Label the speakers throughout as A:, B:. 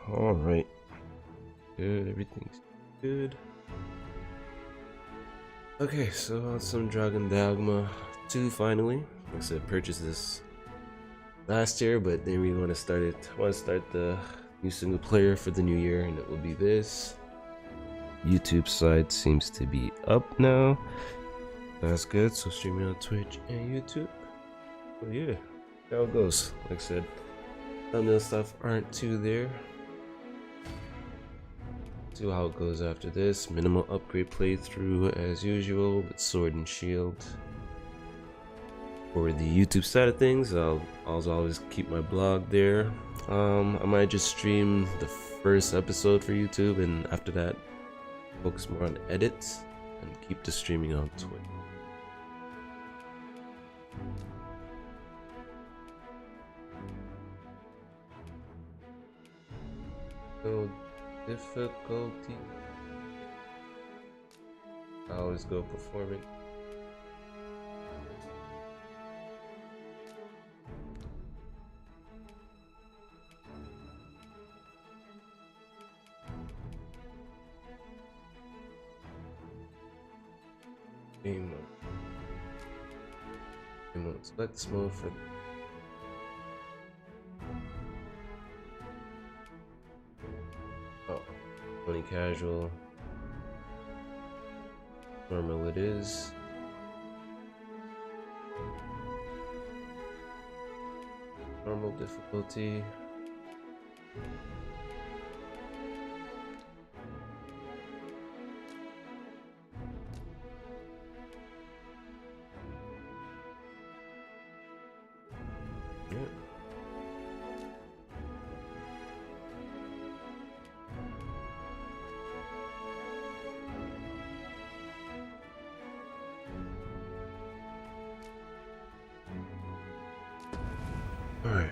A: All right. Good. Everything's good. Okay, so some Dragon Dogma 2 finally. Like I said, purchased this last year, but then we want to start it. I want to start the new single player for the new year, and it will be this. YouTube side seems to be up now. That's good. So streaming on Twitch and YouTube. But yeah, how it goes. Like I said, thumbnail stuff aren't too there. See how it goes after this. Minimal upgrade playthrough as usual with sword and shield. For the YouTube side of things, I'll always keep my blog there. I might just stream the first episode for YouTube, and after that focus more on edits and keep the streaming on Twitch. So difficulty, I always go performing. Game mode. Select small for only casual. Normal it is. Normal difficulty. Yeah. All right.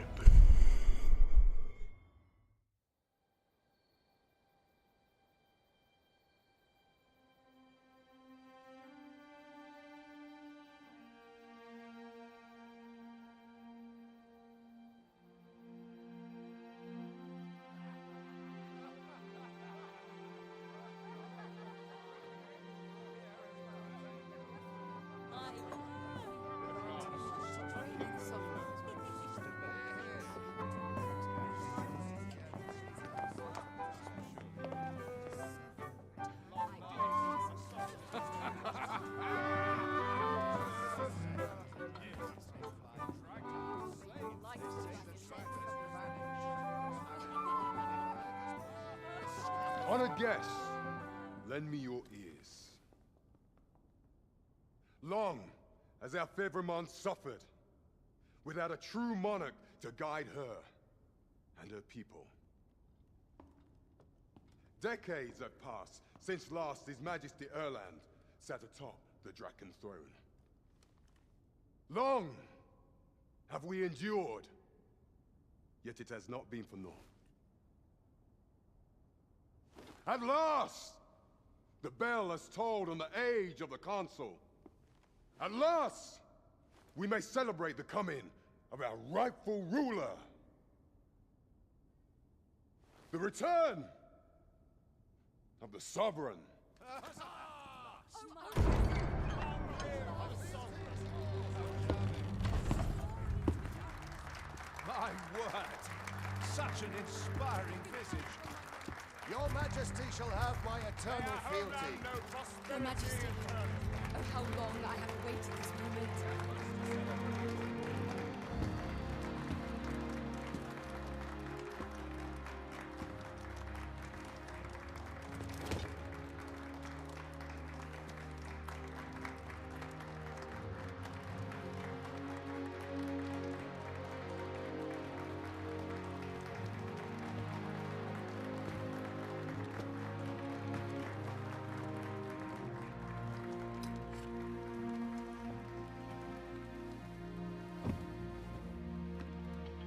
B: Honored guests, lend me your ears. Long has our Fevrimon suffered, without a true monarch to guide her and her people. Decades have passed since last His Majesty Erland sat atop the Draken throne. Long have we endured, yet it has not been for naught. At last, the bell has tolled on the age of the console. At last, we may celebrate the coming of our rightful ruler. The return of the sovereign.
C: My word! Such an inspiring visage.
D: Your Majesty shall have my eternal fealty.
E: Your Majesty, oh how long I have awaited this moment.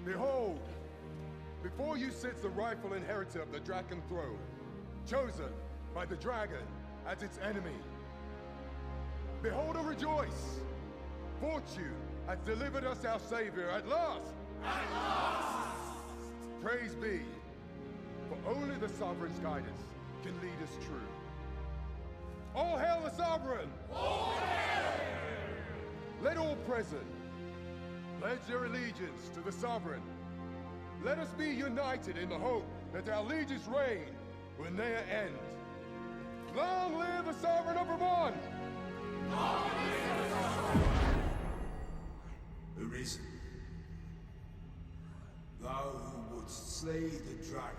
B: Behold, before you sits the rightful inheritor of the Draken throne, chosen by the dragon as its enemy. Behold and rejoice! Fortune has delivered us our savior at last! At last! Praise be for only the Sovereign's guidance can lead us true. All hail the Sovereign! All hail! Let all present pledge their allegiance to the Sovereign. Let us be united in the hope that our liege's reign will ne'er end. Long live the Sovereign of Vermont!
F: Arisen, thou who wouldst slay the dragon,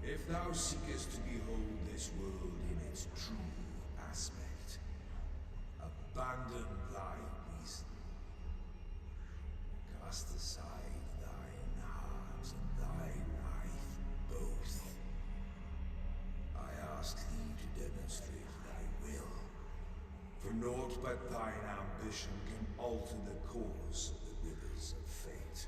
F: if thou seekest to behold this world in its true aspect, abandon thy reason. Cast aside thine heart and thy life both. I ask thee to demonstrate thy will, for naught but thine ambition can alter the course of the rivers of fate.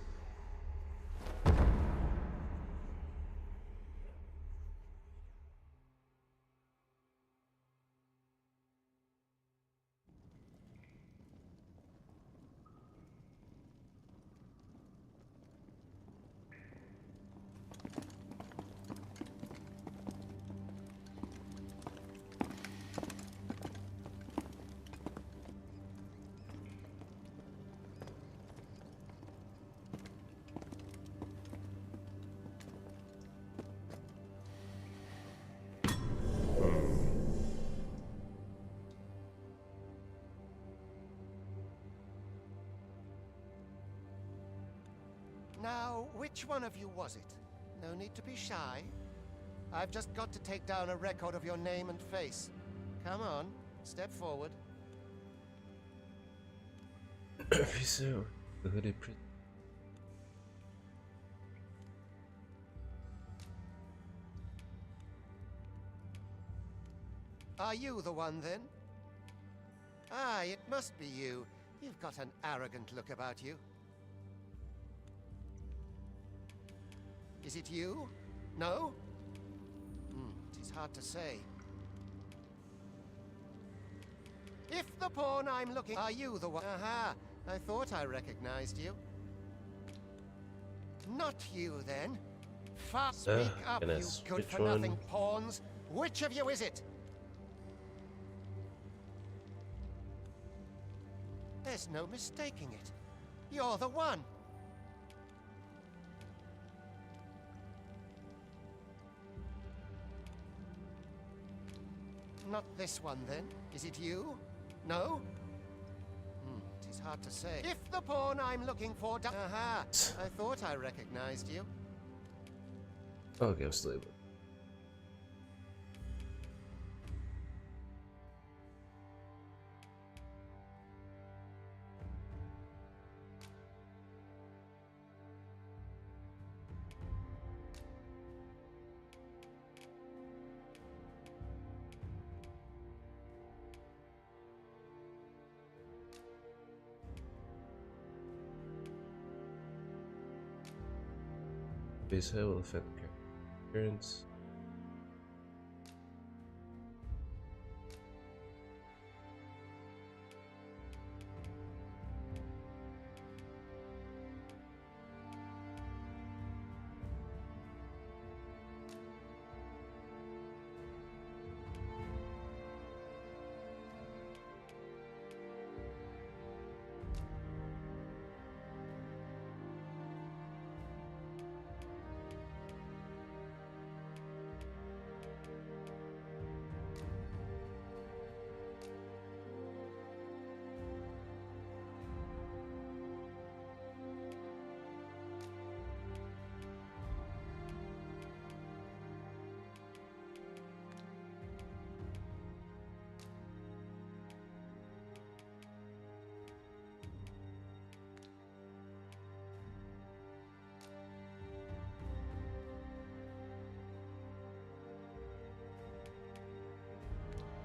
D: Now, which one of you was it? No need to be shy. I've just got to take down a record of your name and face. Come on, step forward.
A: Officer, the hooded prisoner.
D: Are you the one, then? Ah, it must be you. You've got an arrogant look about you. Is it you? No? It is hard to say. If the pawn I'm looking... Are you the one? Aha! I thought I recognized you. Not you, then. Speak up, you
A: goodness.
D: good-for-nothing
A: Which
D: pawns. Which of you is it? There's no mistaking it. You're the one. Not this one, then. Is it you? No? It is hard to say. If the pawn I'm looking for... Aha! I thought I recognized you.
A: Okay, I'm still able. Base hair will affect appearance.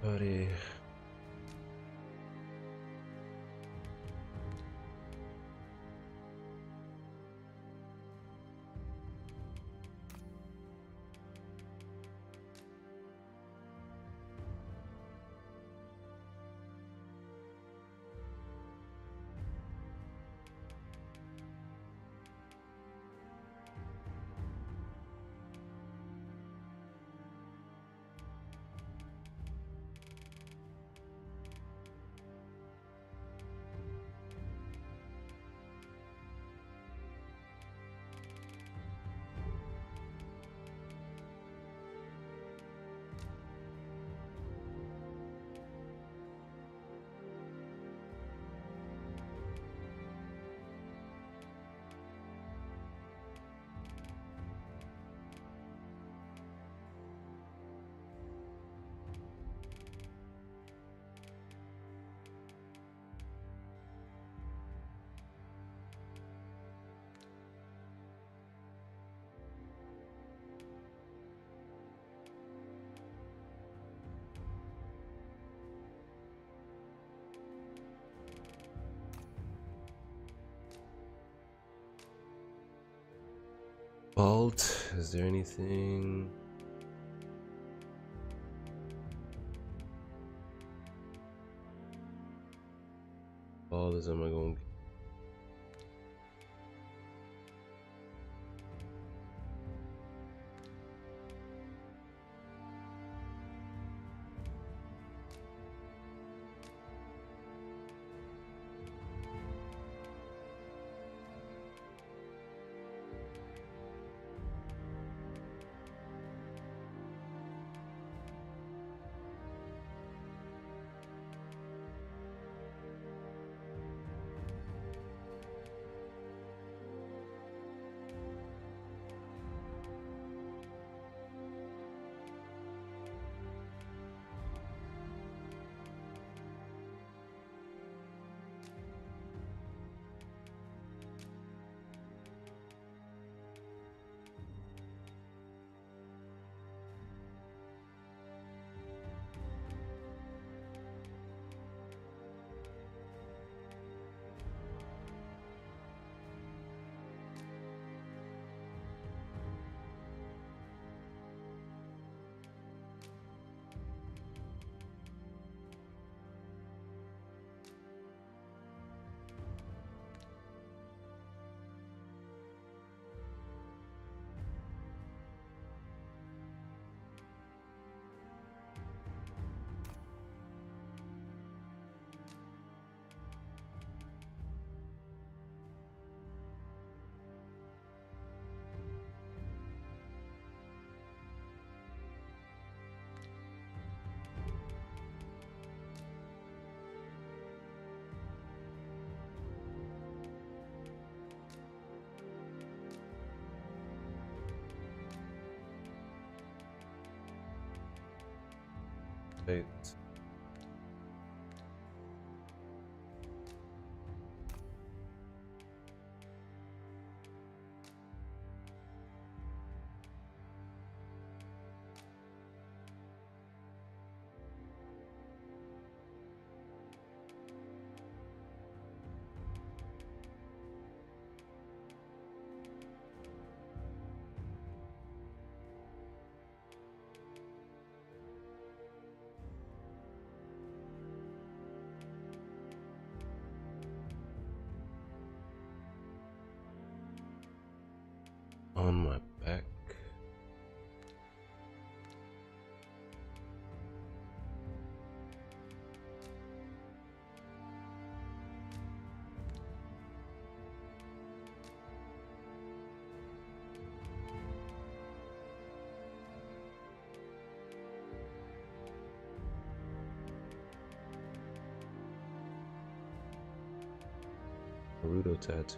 A: Buddy. Vault. Is there anything? All is am I going? Wait. On my back. Naruto tattoo.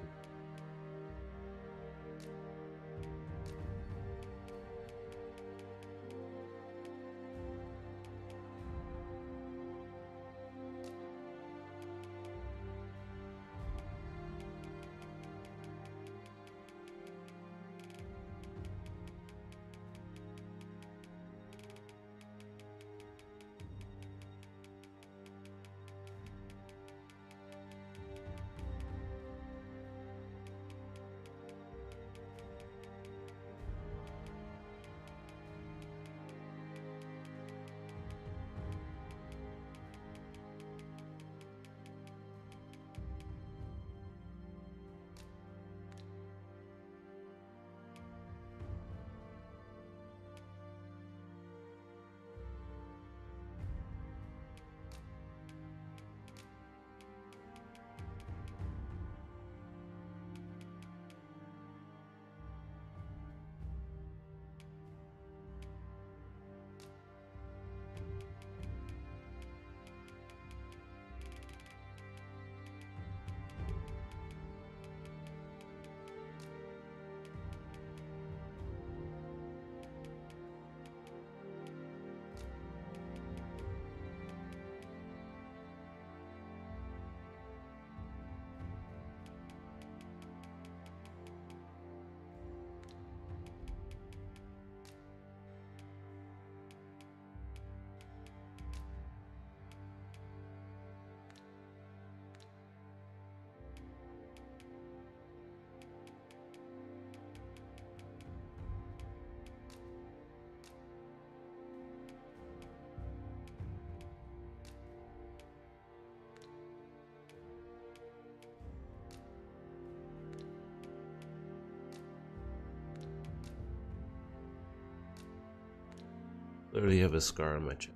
A: literally have a scar on my chest.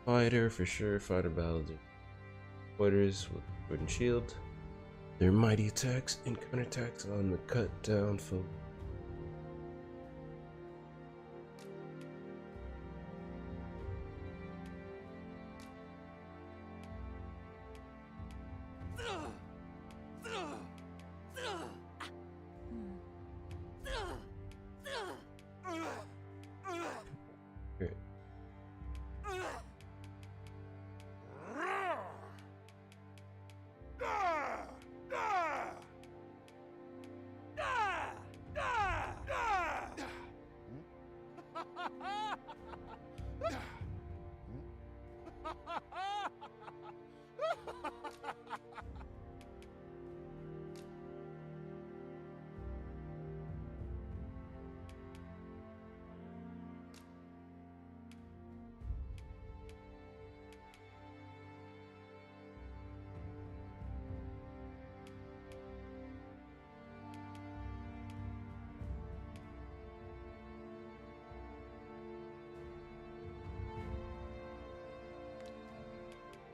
A: Fighter for sure. Fighter battles. Fighters with sword and shield. Their mighty attacks and counterattacks on the cut down foe.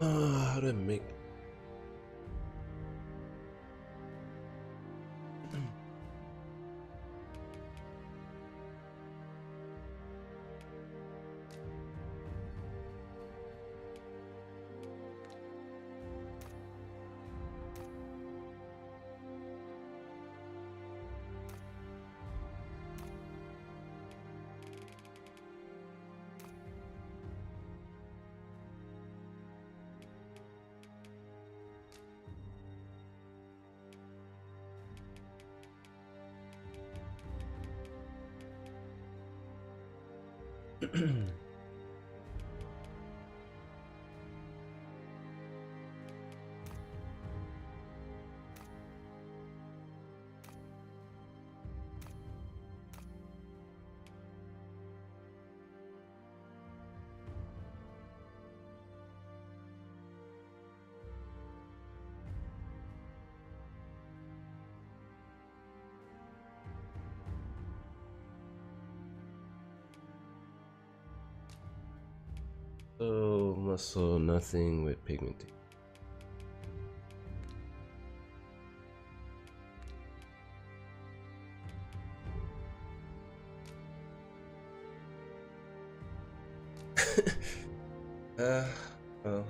A: How to make muscle, nothing with pigmentation. Well.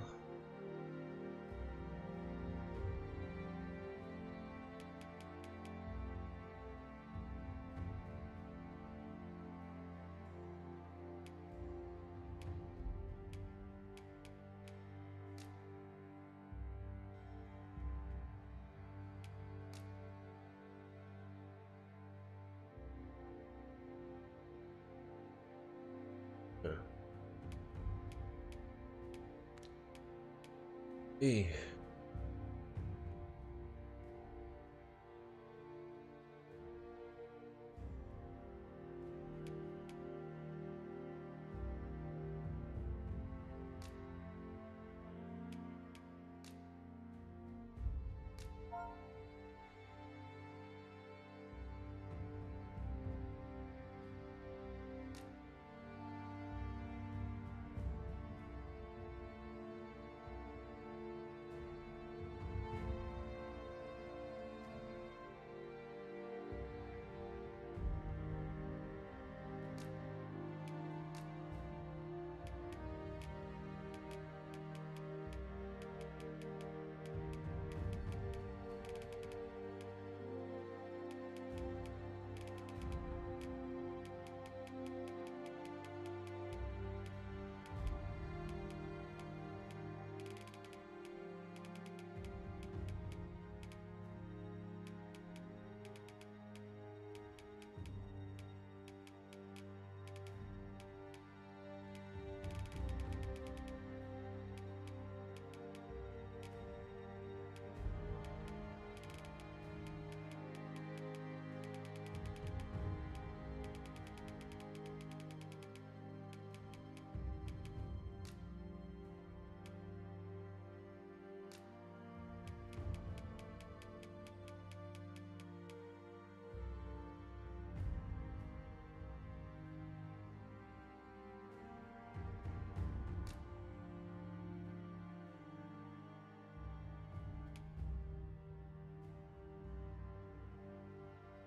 A: Hey.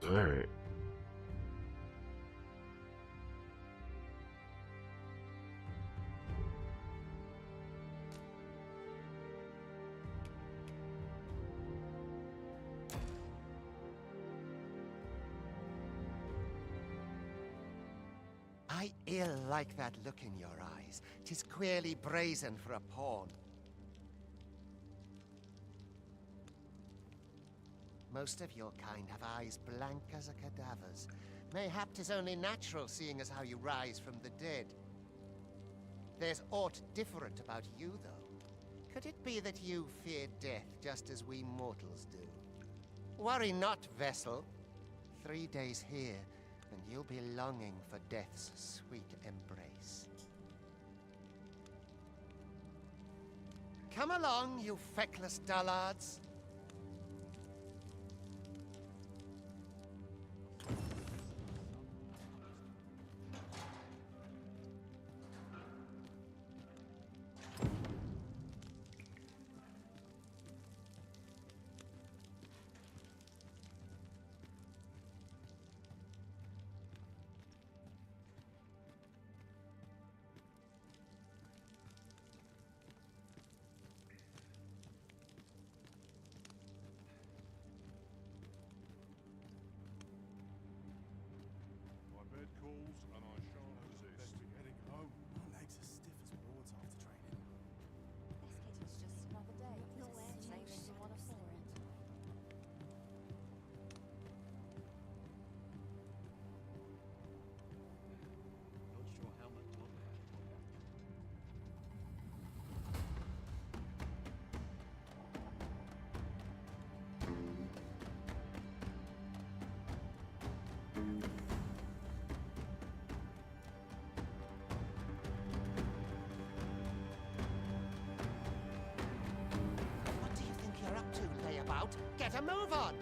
A: All right.
D: I ill like that look in your eyes. 'Tis queerly brazen for a pawn. Most of your kind have eyes blank as a cadaver's. Mayhap 'tis only natural, seeing as how you rise from the dead. There's aught different about you, though. Could it be that you fear death just as we mortals do? Worry not, vessel. 3 days here, and you'll be longing for death's sweet embrace. Come along, you feckless dullards.
C: My bed calls and I shan't resist. Best be getting home.
G: My legs are stiff as boards after training.
H: It's just another day. Nowhere to anyone for it.
C: Not sure how much longer.
D: What do you think you're up to, layabout? Get a move on!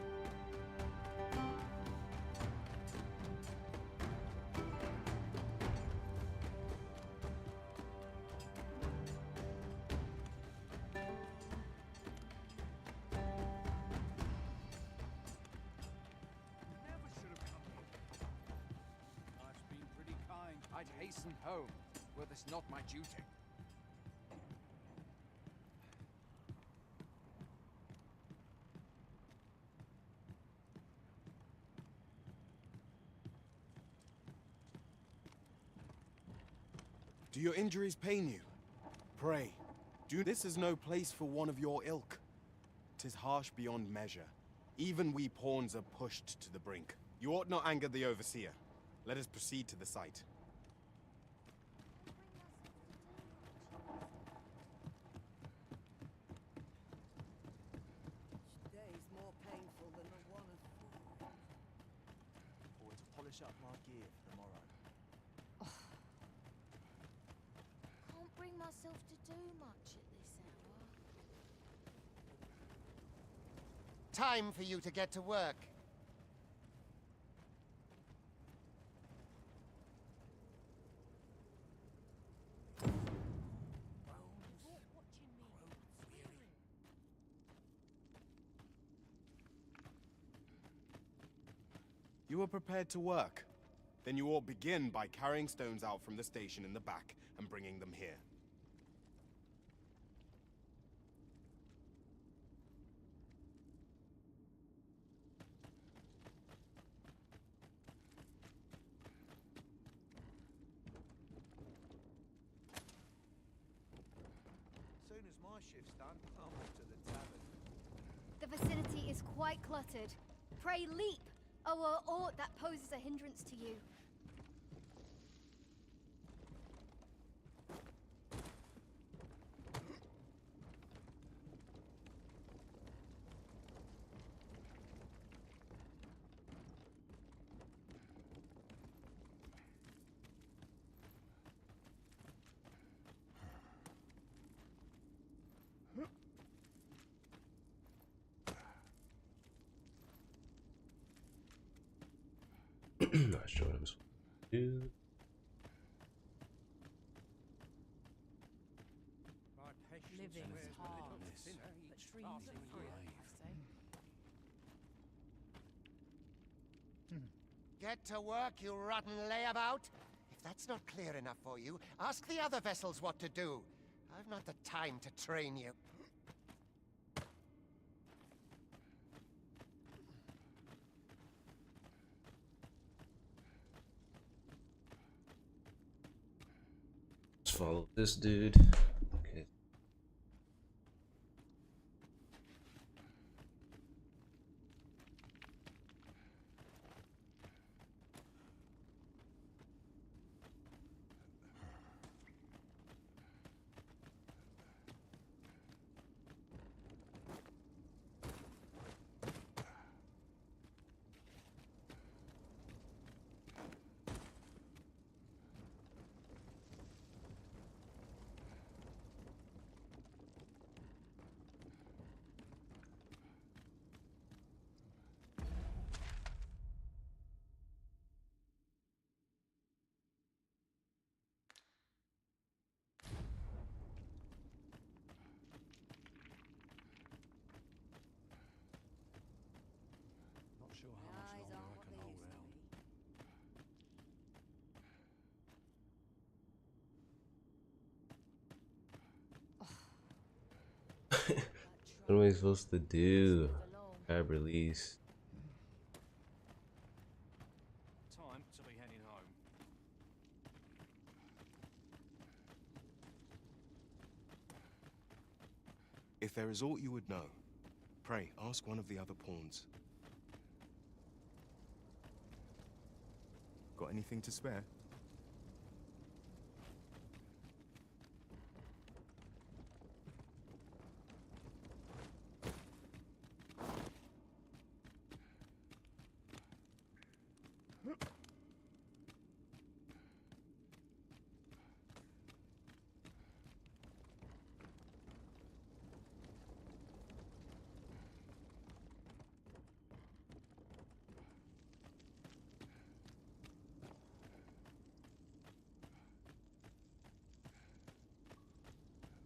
C: Never should have come here.
I: Life's been pretty kind. I'd hasten home, were this not my duty.
G: Do your injuries pain you? Pray, do this is no place for one of your ilk. 'Tis harsh beyond measure. Even we pawns are pushed to the brink. You ought not anger the overseer. Let us proceed to the site.
J: Day's more painful than the one of
G: Or to polish up my gear for the morrow.
H: Can't bring myself to do much at this hour.
D: Time for you to get to work.
G: You are prepared to work? Then you ought begin by carrying stones out from the station in the back and bringing them here.
C: Soon as my shift's done, I'm off to the tavern.
K: The vicinity is quite cluttered. Pray leap, or aught that poses a hindrance to you.
A: Not sure what I was do.
C: My patience
H: Living's
C: wears a
H: hard,
C: little thinner
H: but
C: each
H: dreams
C: passing
H: are
C: year.
H: fine, I say.
D: Get to work, you rotten layabout! If that's not clear enough for you, ask the other vessels what to do. I've not the time to train you.
A: Let's follow this dude. Okay.
I: Not sure how much
J: Eyes
I: longer
J: aren't
I: I
J: what
I: can
J: they
I: hold
J: used to
I: out.
J: be.
A: What am I supposed to do? Tab release.
I: Time to be heading home.
G: If there is aught you would know, pray ask one of the other pawns. Got anything to spare?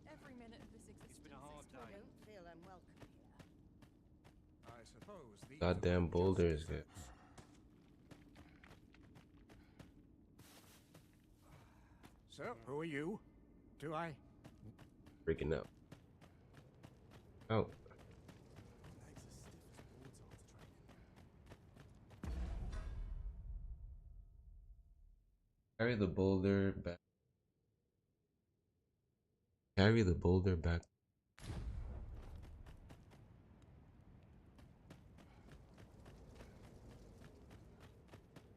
E: Every minute of this existence
I: been a hard
E: is
I: day.
J: I
E: thrilling.
J: don't feel unwelcome here.
C: I suppose these
A: Goddamn
C: are just
A: boulders,
C: defense. So, who are you? Do I?
A: Freaking out. Out. Carry the boulder back. Carry the boulder back.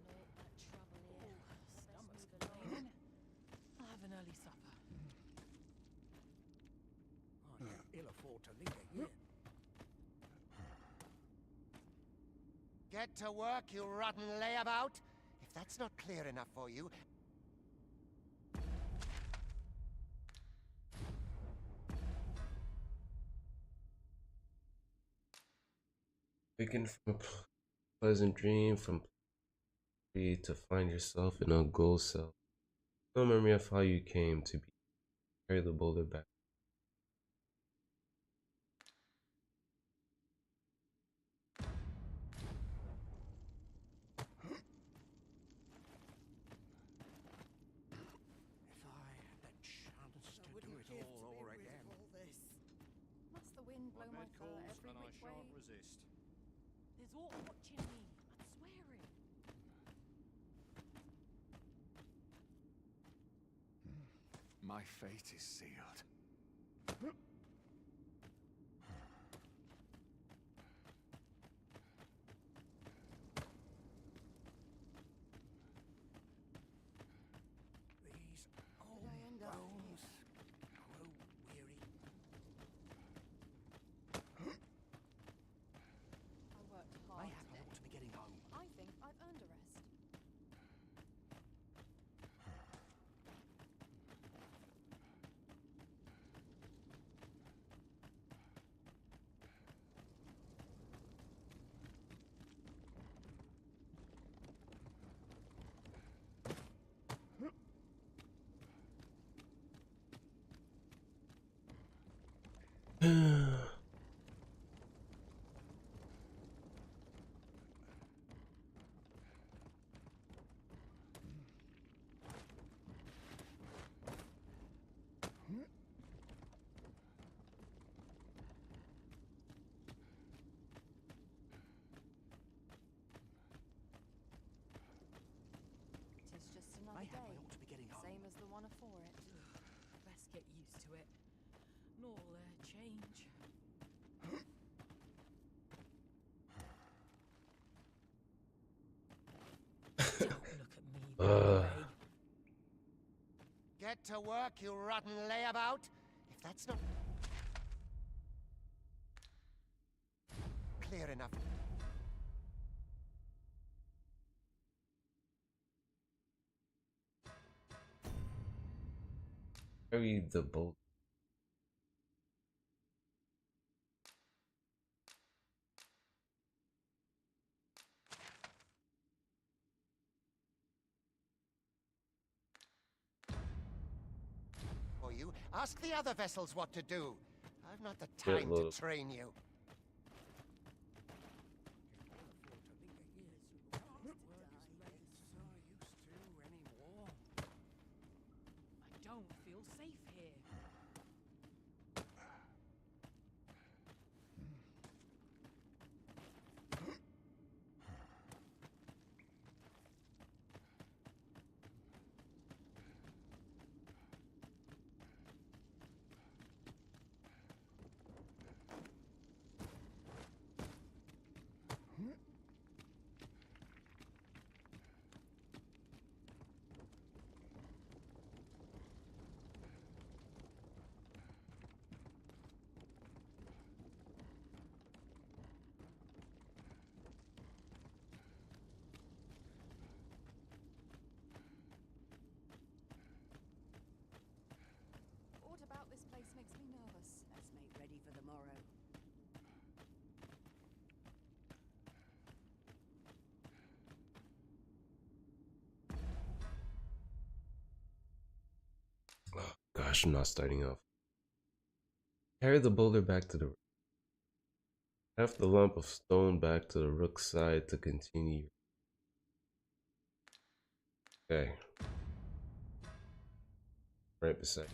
E: Lord, that trouble here. Stomach's complaining. I'll have an early supper.
C: I can ill afford to linger here.
D: Get to work, you rotten layabout! If that's not clear enough for you,
A: Waken from a pleasant dream, from free to find yourself in a goal cell. No memory of how you came to be. Carry the boulder back.
C: If I had the chance
J: I
C: to do
J: wouldn't
C: it
J: give to
C: all
J: be
C: over
J: rid
C: again.
J: of all this.
E: Must the wind blow my
I: bed
E: fur
I: calls
E: every
I: and I
E: which way?
I: shan't resist.
E: There's all watching me. I'm swearing.
C: My fate is sealed. These old
J: I end up
C: bones grow weary.
E: I worked hard
C: Mayhap I
E: today.
C: ought to be getting home.
E: I think I've earned a rest.
H: another
I: Mayhap
H: day.
I: I ought to be getting home.
H: Same as the one afore it.
E: Best get used to it. Nor change. Don't look at me that way.
D: Get to work, you rotten layabout! If that's not... clear enough.
A: Carry the bolt.
D: For you, ask the other vessels what to do. I've not the
A: Get
D: time
A: low.
D: to train you.
E: I don't feel safe here.
H: What about this place makes me nervous? Let's make ready for the morrow.
A: Oh, gosh, I'm not starting off. Carry the boulder back to the... Half the lump of stone back to the rook's side to continue. Okay. Right beside.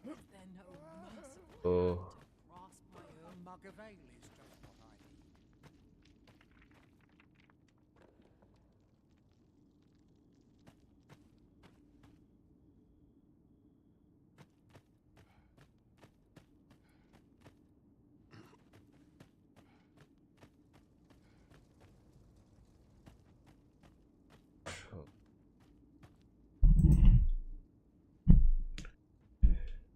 E: Is there no merciful
A: Oh.
E: hand to grasp my own
I: Mug of ale is just what I need.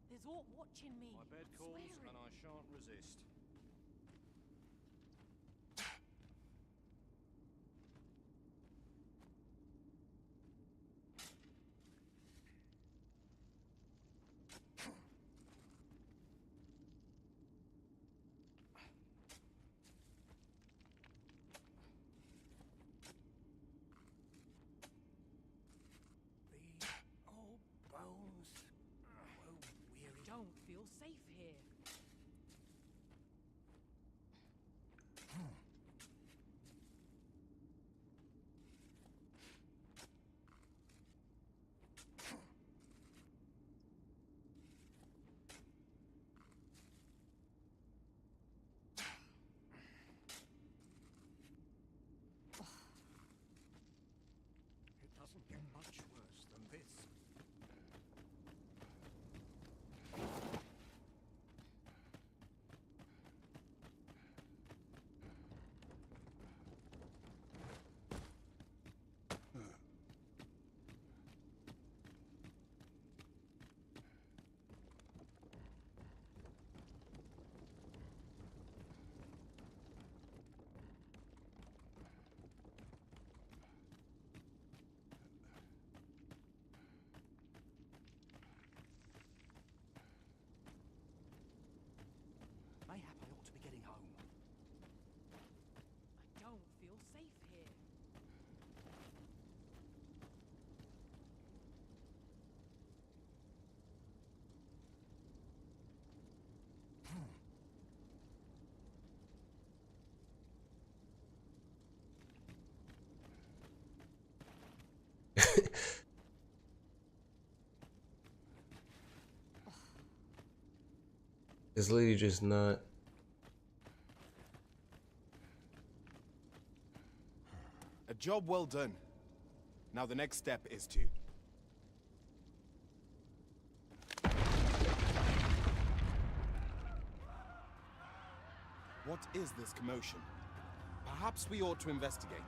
E: There's aught watching me.
C: My bed
E: I'm
C: calls
E: swearing.
C: and I shan't resist.
I: The old bones. Oh, weary.
E: Don't feel safe here.
A: This lady just not.
G: A job well done. Now the next step is to... What is this commotion? Perhaps we ought to investigate.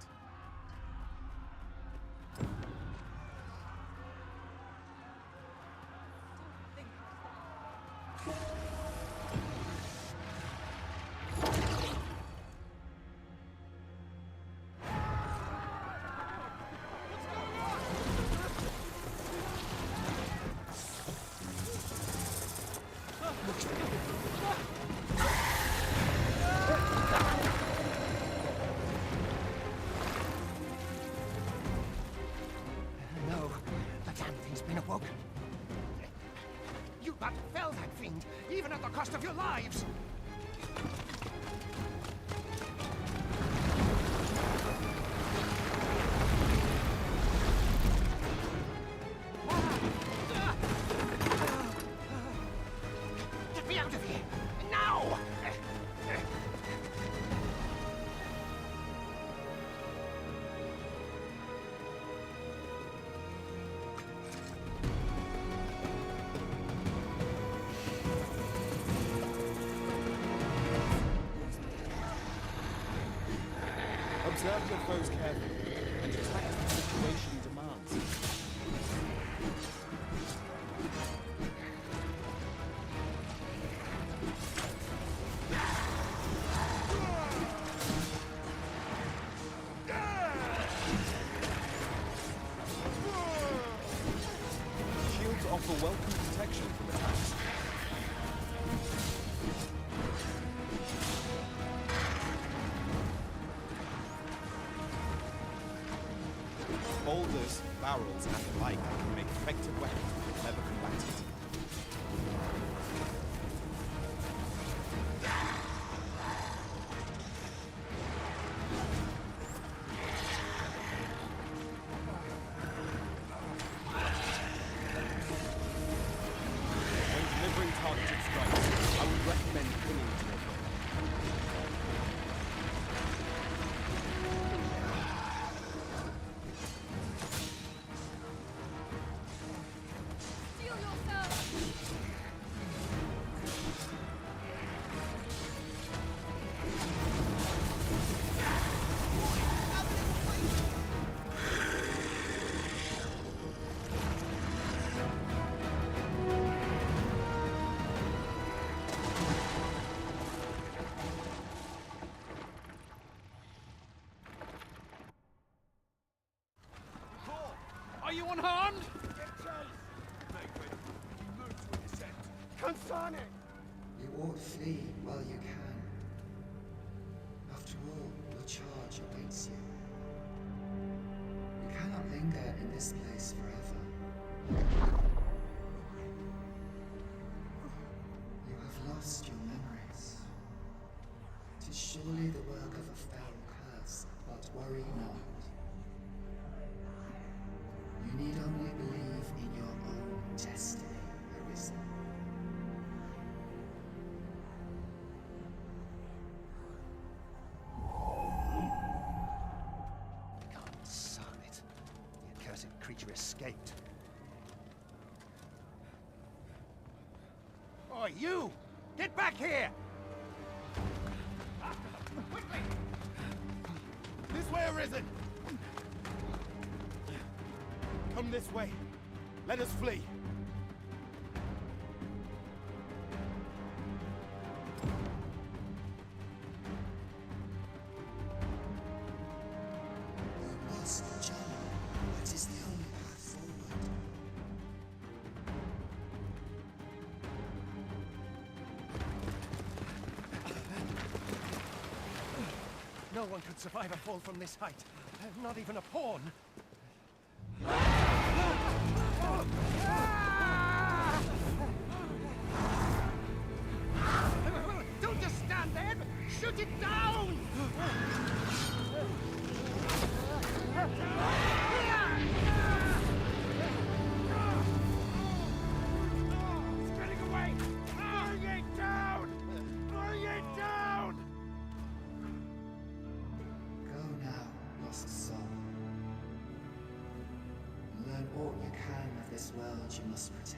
D: No, the damn thing's been awoken. You but fell that fiend, even at the cost of your lives. Get me out of here! Now!
G: Observe your foes carefully and attack as the situation demands. Shields offer welcome protection from attacks. Boulders, barrels, and the like can make effective weapons for clever combatants. When delivering targeted strikes, I would recommend pinning to your foe.
K: Steel yourself!
I: Are you unharmed?
D: Consane!
L: You ought flee while you can. After all, your charge awaits you. You cannot linger in this place forever. You have lost your memories. 'Tis surely the work of a foul curse, but worry not. You need only believe in your own destiny, Arisen.
D: Consane it. The accursed creature escaped. Oi, you! Get back here! Quickly!
G: This way, Arisen! Come this way. Let us flee.
L: You must jump. That is the only path forward.
D: No one could survive a fall from this height. Not even a pawn. Don't just stand there! Shoot it down! It's getting away! Bring it down!
L: world you must protect.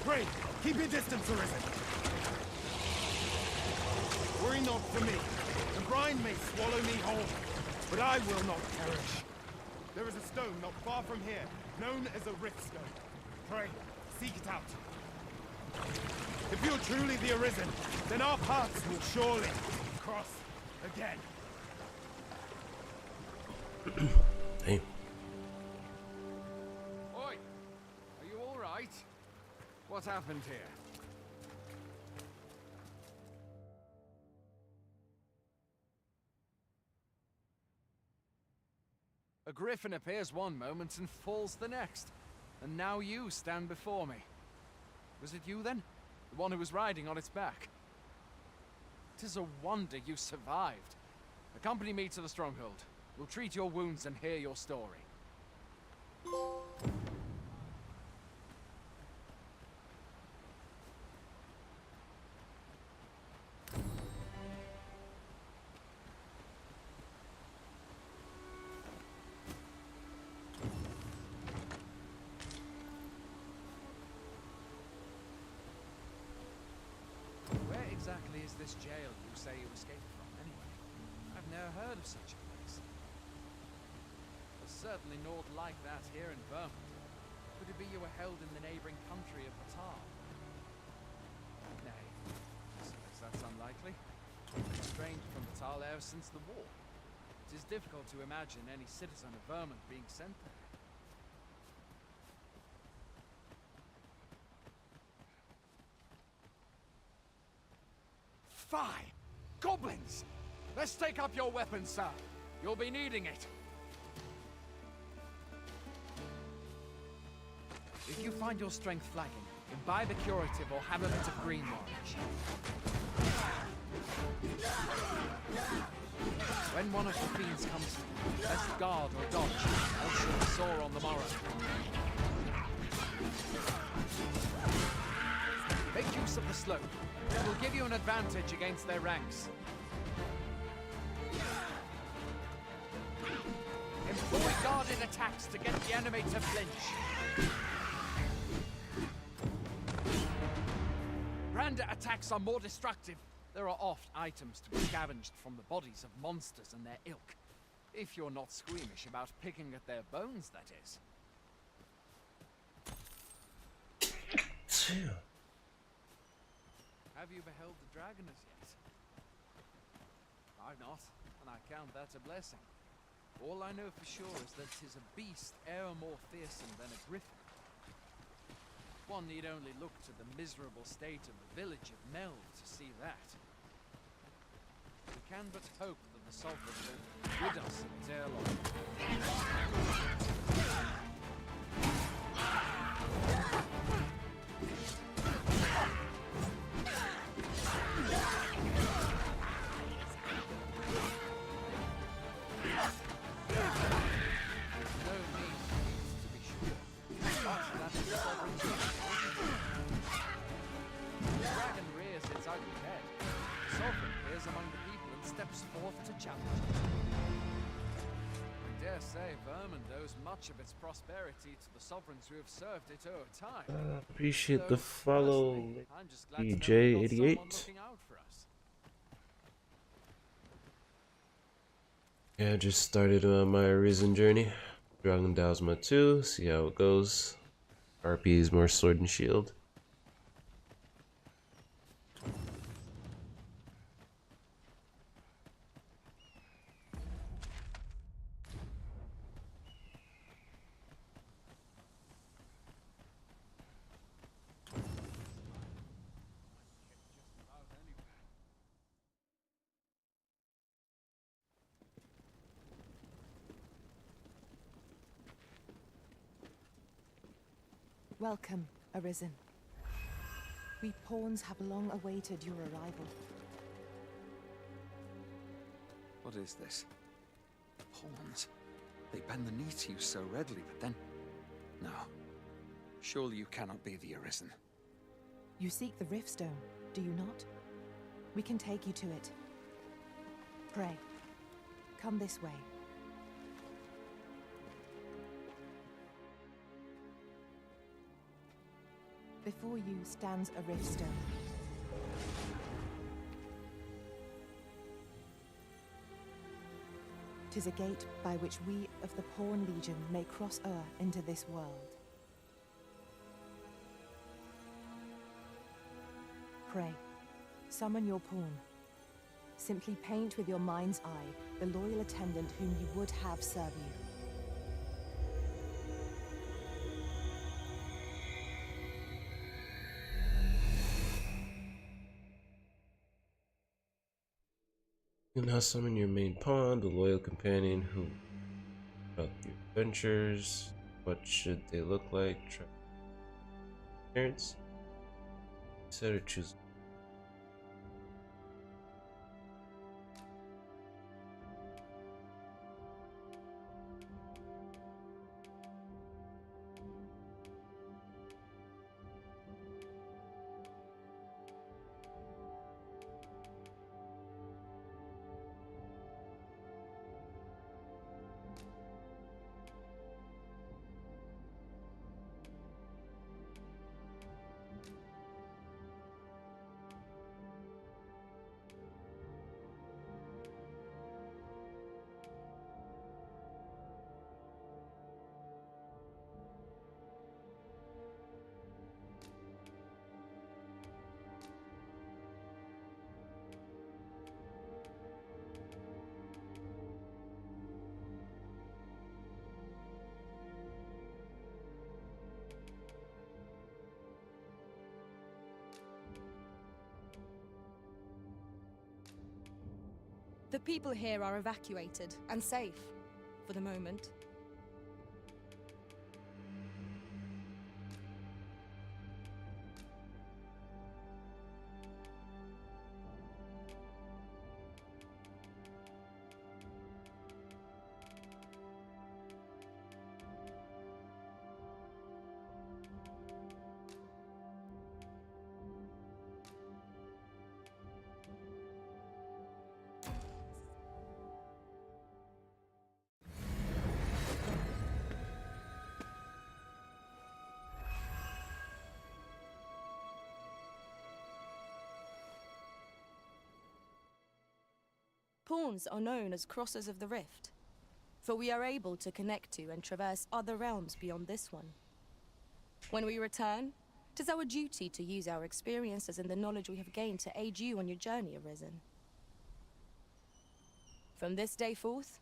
G: Pray, keep your distance, Arisen. Worry not for me. The brine may swallow me whole, but I will not perish. There is a stone not far from here, known as a rift stone. Pray, seek it out. If you're truly the Arisen, then our paths will surely cross again.
A: Hey.
I: Oi! Are you all right? What happened here? A griffin appears one moment and falls the next. And now you stand before me. Was it you then? The one who was riding on its back? 'Tis a wonder you survived. Accompany me to the stronghold. We'll treat your wounds and hear your story. Where exactly is this jail you say you escaped from, anyway? I've never heard of such a place. There's certainly naught like that here in Vermont. Could it be you were held in the neighboring country of Batar? Nay, I suppose that's unlikely. Estranged from Batar ever since the war. It is difficult to imagine any citizen of Vermont being sent there. Fie! Goblins! Let's take up your weapons, sir. You'll be needing it. If you find your strength flagging, imbibe a curative or have a bit of green orange. When one of the fiends comes to you, best guard or dodge, else you'll be sore on the morrow. Make use of the slope. It will give you an advantage against their ranks. Guarded attacks to get the enemy to flinch. Grander attacks are more destructive. There are oft items to be scavenged from the bodies of monsters and their ilk. If you're not squeamish about picking at their bones, that is.
A: Phew.
I: Have you beheld the dragon as yet? I've not, and I count that a blessing. All I know for sure is that 'tis a beast e'er more fearsome than a griffin. One need only look to the miserable state of the village of Mel to see that. We can but hope that the Sovereign will rid us of it ere long. Vermin owes much of its prosperity to the sovereigns who have served it over time.
A: Appreciate the follow,
I: I'm just glad to know we've got
A: DJ88.
I: someone looking out for us.
A: Yeah, I just started my Arisen Journey. Dogma 2, see how it goes. RP is more sword and shield.
M: Welcome, Arisen. We pawns have long awaited your arrival.
I: What is this? Pawns? They bend the knee to you so readily, but then... No. Surely you cannot be the Arisen.
M: You seek the Riftstone, do you not? We can take you to it. Pray. Come this way. Before you stands a Riftstone. Tis a gate by which we of the Pawn Legion may cross o'er into this world. Pray, summon your pawn. Simply paint with your mind's eye the loyal attendant whom you would have serve you.
A: You can now summon your main pawn, the loyal companion who about your adventures. What should they look like? Try appearance. Set or choose.
E: The people here are evacuated and safe, for the moment.
N: Pawns are known as crossers of the rift, for we are able to connect to and traverse other realms beyond this one. When we return, it is our duty to use our experiences and the knowledge we have gained to aid you on your journey, Arisen. From this day forth,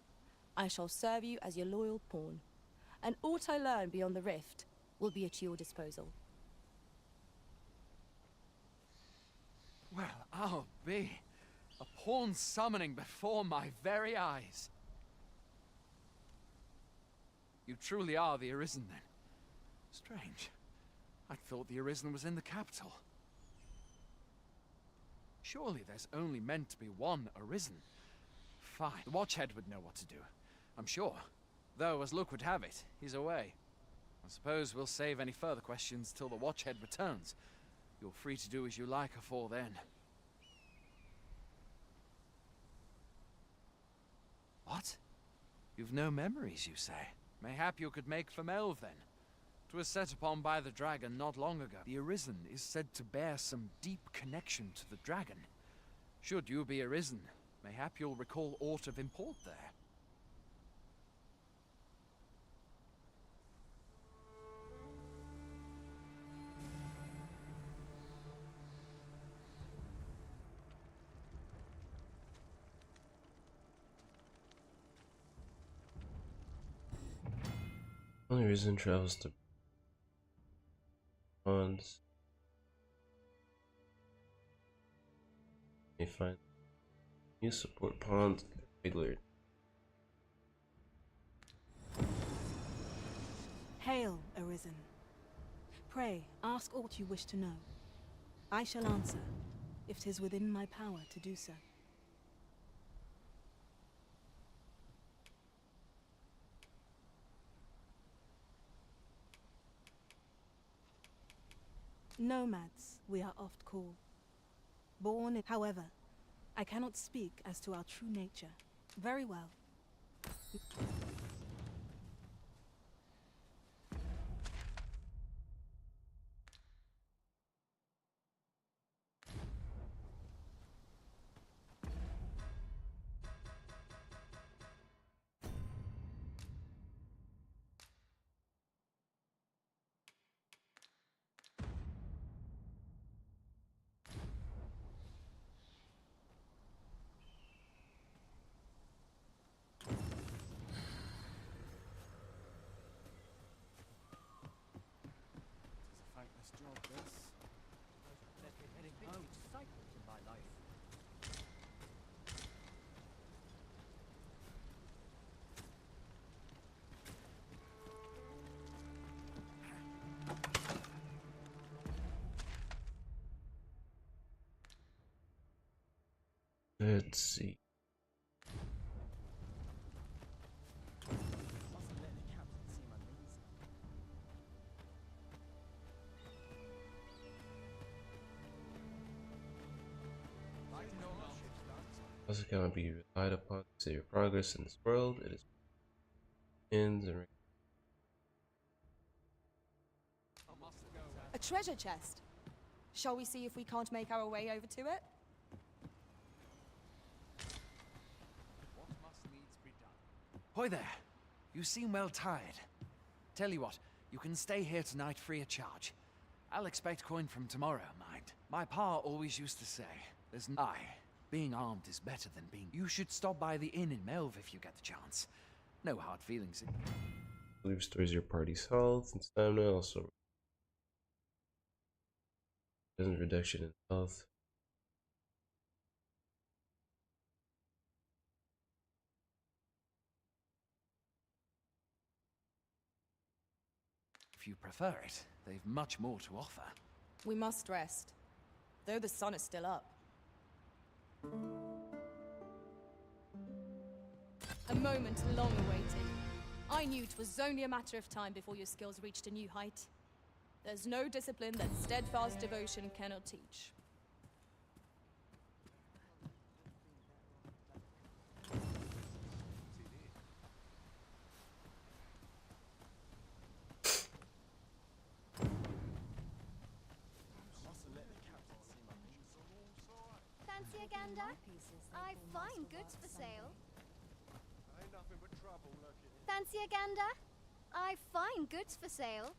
N: I shall serve you as your loyal pawn, and aught I learn beyond the rift will be at your disposal.
I: Well, I'll be. A pawn summoning before my very eyes. You truly are the Arisen, then. Strange. I thought the Arisen was in the capital. Surely there's only meant to be one Arisen. Fine, the Watchhead would know what to do, I'm sure. Though, as luck would have it, he's away. I suppose we'll save any further questions till the Watchhead returns. You're free to do as you like afore then. What? You've no memories, you say? Mayhap you could make for Melve, then. 'Twas set upon by the dragon not long ago. The Arisen is said to bear some deep connection to the dragon. Should you be Arisen, mayhap you'll recall aught of import there.
A: Only reason travels to ponds. They find you support ponds regular.
M: Hail, Arisen. Pray, ask aught you wish to know. I shall answer, if 'tis within my power to do so. Nomads, we are oft called. Born, however, I cannot speak as to our true nature. Very well.
A: Let's see. Also cannot be relied upon to save your progress in this world. It is ends and
N: A treasure chest. Shall we see if we can't make our way over to it?
I: What must needs be done? Hoy there. You seem well tired. Tell you what, you can stay here tonight free of charge. I'll expect coin from tomorrow, mind. My pa always used to say, there's no... Being armed is better than being... You should stop by the inn in Melve if you get the chance. No hard feelings.
A: it restores your party's health and stamina. Also, doesn't reduction in health.
I: If you prefer it, they've much more to offer.
N: We must rest, though the sun is still up. A moment long awaited. I knew it was only a matter of time before your skills reached a new height. There's no discipline that steadfast devotion cannot teach.
K: Fancy a Gander? I find goods for sale.
B: Ain't nothing but trouble lurking.
K: Fancy a gander? I find goods for sale.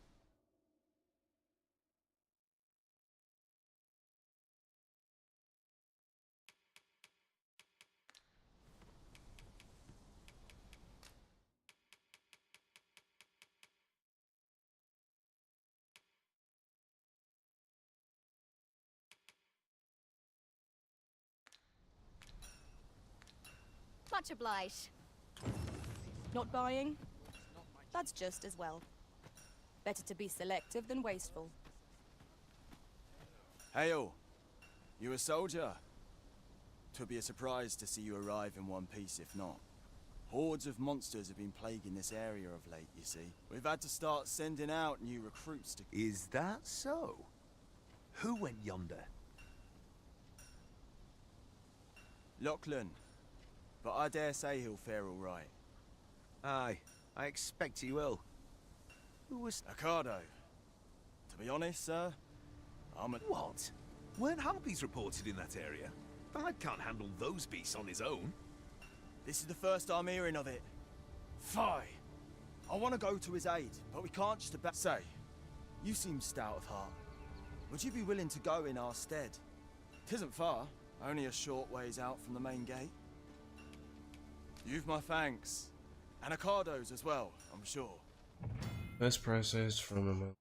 K: Much obliged.
N: Not buying? That's just as well. Better to be selective than wasteful.
O: Hail! You a soldier? 'Twould be a surprise to see you arrive in one piece if not. Hordes of monsters have been plaguing this area of late, you see. We've had to start sending out new recruits to...
P: Is that so? Who went yonder?
O: Lachlan. But I dare say he'll fare all right.
P: Aye, I expect he will. Who was...
O: Ricardo. To be honest, sir, I'm a...
P: What? Weren't harpies reported in that area? Bard can't handle those beasts on his own.
O: This is the first I'm hearing of it. Fie! I want to go to his aid, but we can't just about... Say, you seem stout of heart. Would you be willing to go in our stead? 'Tisn't far, only a short ways out from the main gate. You've my thanks. And Ricardo's as well, I'm sure.
A: Quest process from among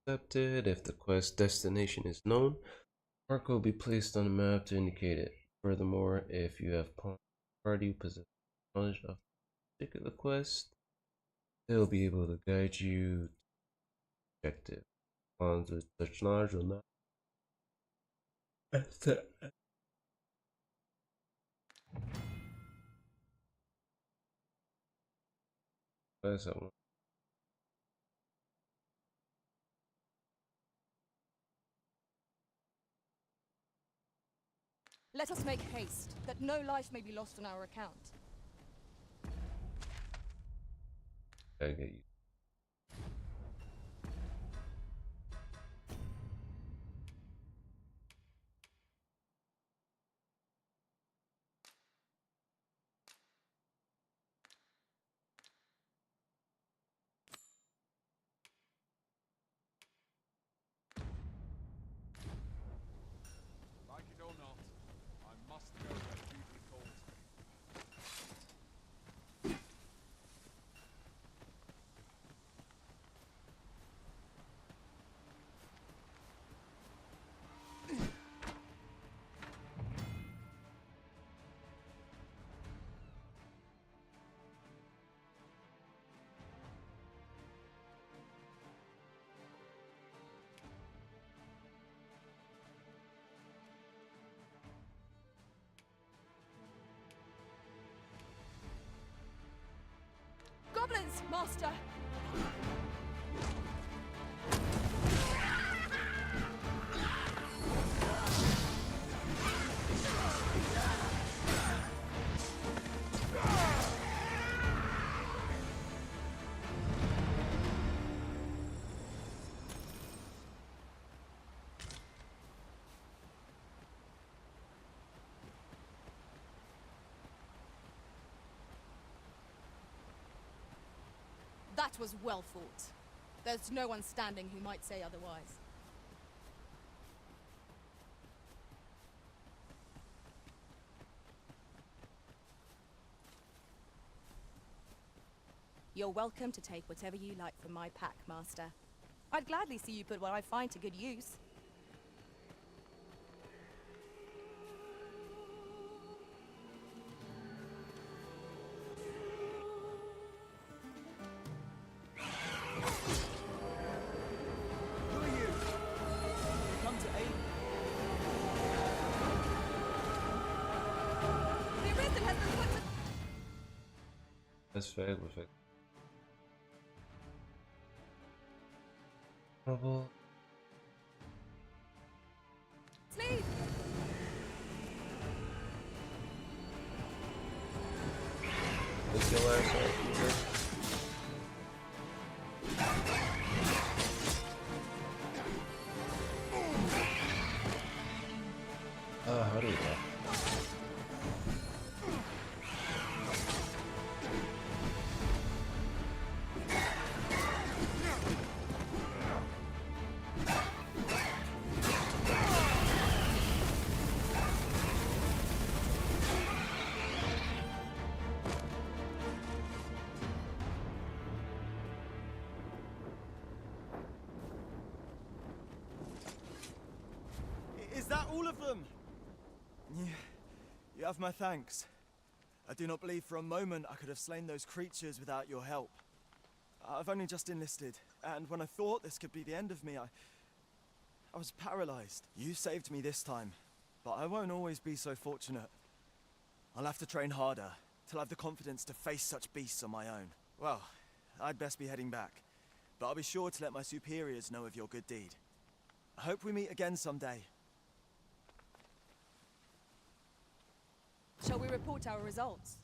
A: accepted. If the quest destination is known, mark will be placed on the map to indicate it. Furthermore, if you have party who possess knowledge of a particular quest, they'll be able to guide you to the objective. Pawns with such knowledge will not. That's that one.
N: Let us make haste, that no life may be lost on our account.
A: Gotta get you.
C: Like it or not, I must go where duty calls me.
N: Goblins, master! That was well fought. There's no one standing who might say otherwise. You're welcome to take whatever you like from my pack, Master. I'd gladly see you put what I find to good use.
A: That's fair, perfect. Trouble.
N: Sleep!
A: Let's go last one. How do we go?
O: all of them! You have my thanks. I do not believe for a moment I could have slain those creatures without your help. I've only just enlisted, and when I thought this could be the end of me, I was paralyzed. You saved me this time, but I won't always be so fortunate. I'll have to train harder, till I have the confidence to face such beasts on my own. Well, I'd best be heading back, but I'll be sure to let my superiors know of your good deed. I hope we meet again someday.
N: Shall we report our results?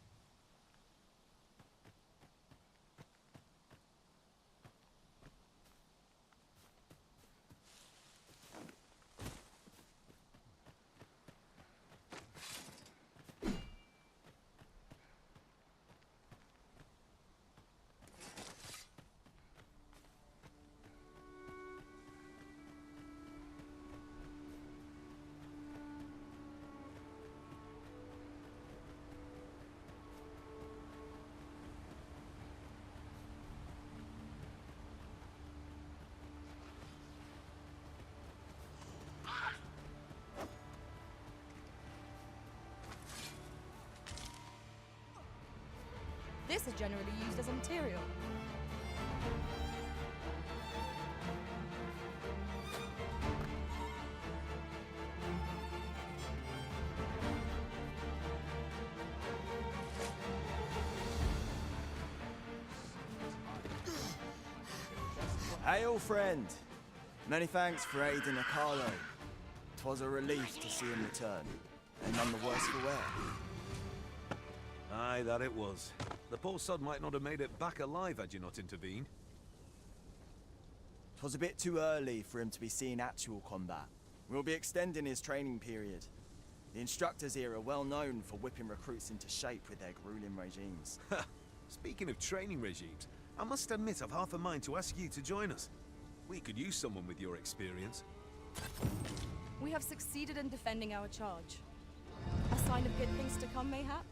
N: This is generally used as a material.
O: Hail, friend! Many thanks for aiding Carlo. 'Twas a relief to see him return, and none the worse for wear.
P: Aye, that it was. The poor sod might not have made it back alive had you not intervened.
O: 'Twas a bit too early for him to be seeing actual combat. We'll be extending his training period. The instructors here are well known for whipping recruits into shape with their grueling regimes.
P: Speaking of training regimes, I must admit I've half a mind to ask you to join us. We could use someone with your experience.
N: We have succeeded in defending our charge. A sign of good things to come, mayhap?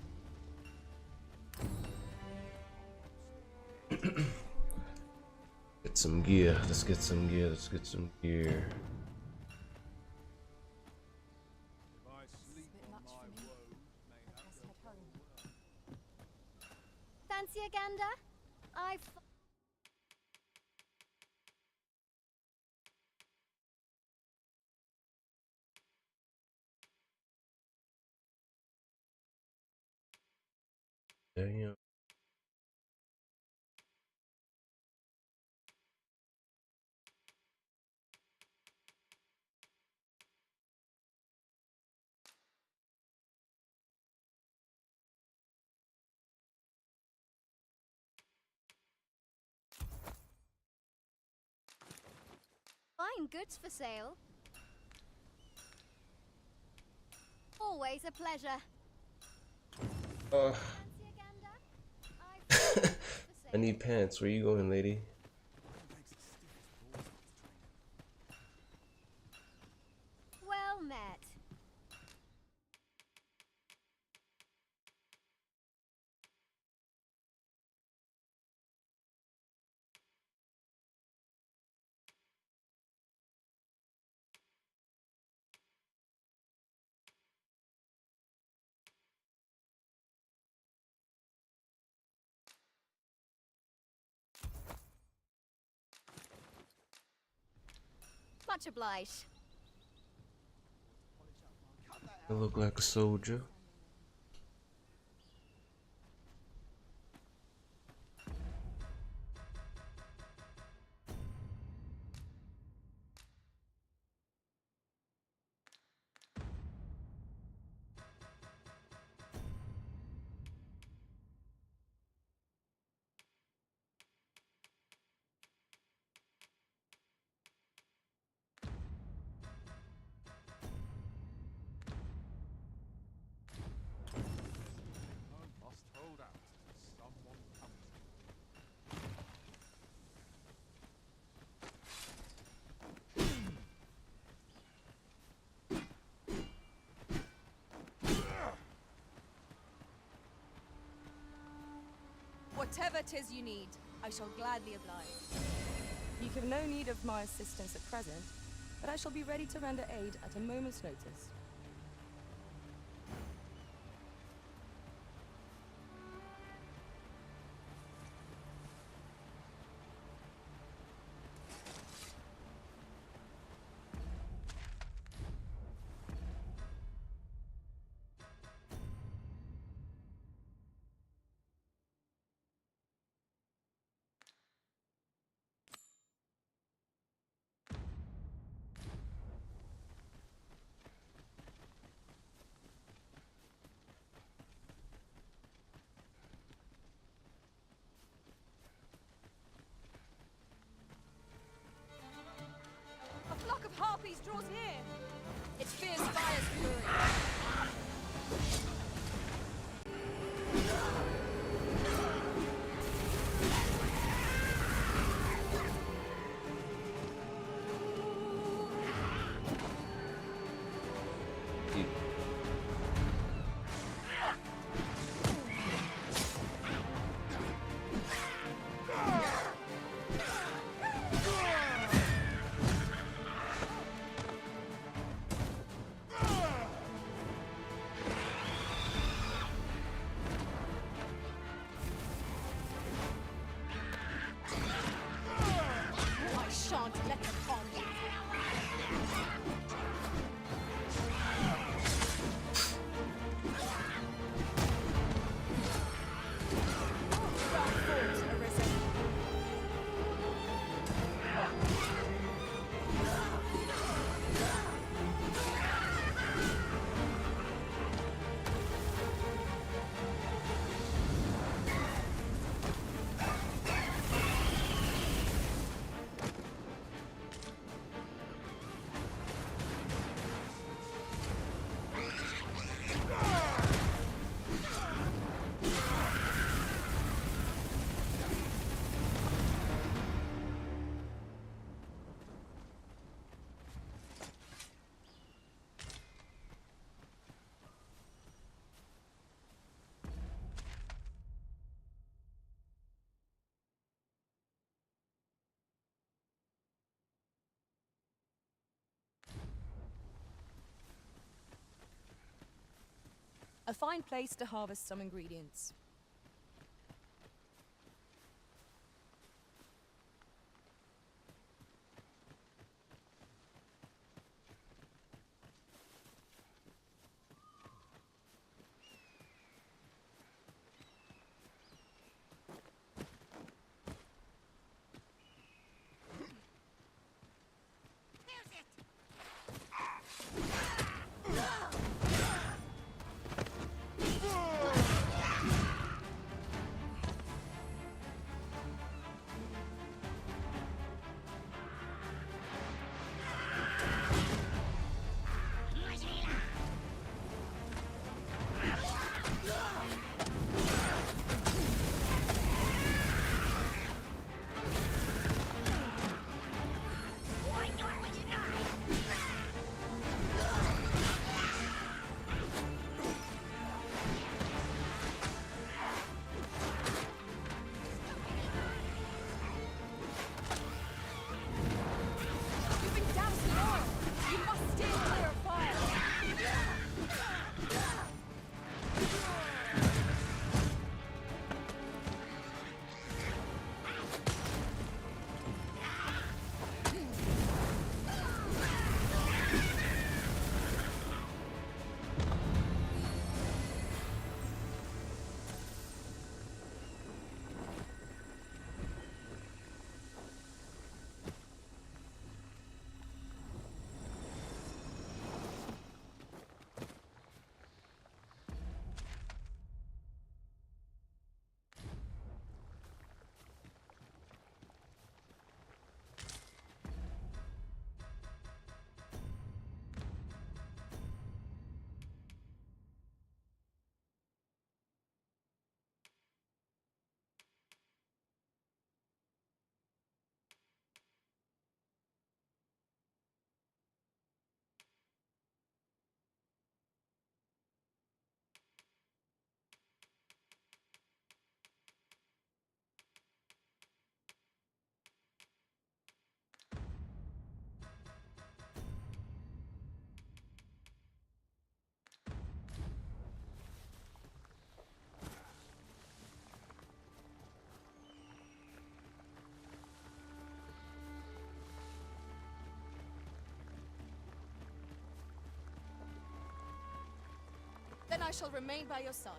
A: Get some gear. Let's get some gear. Let's get some gear.
K: Fancy a gander?
A: Damn.
K: Fine goods for sale. Always a pleasure.
A: I need pants. Where you going, lady?
K: Well met. Much obliged.
A: I look like a soldier.
N: Whatever 'tis you need, I shall gladly oblige. You have no need of my assistance at present, but I shall be ready to render aid at a moment's notice.
E: A flock of harpies draws near. Its fierce fire's fury. I shan't let them harm you. Well fought, Arisen. A fine place to harvest some ingredients.
N: Then I shall remain by your side.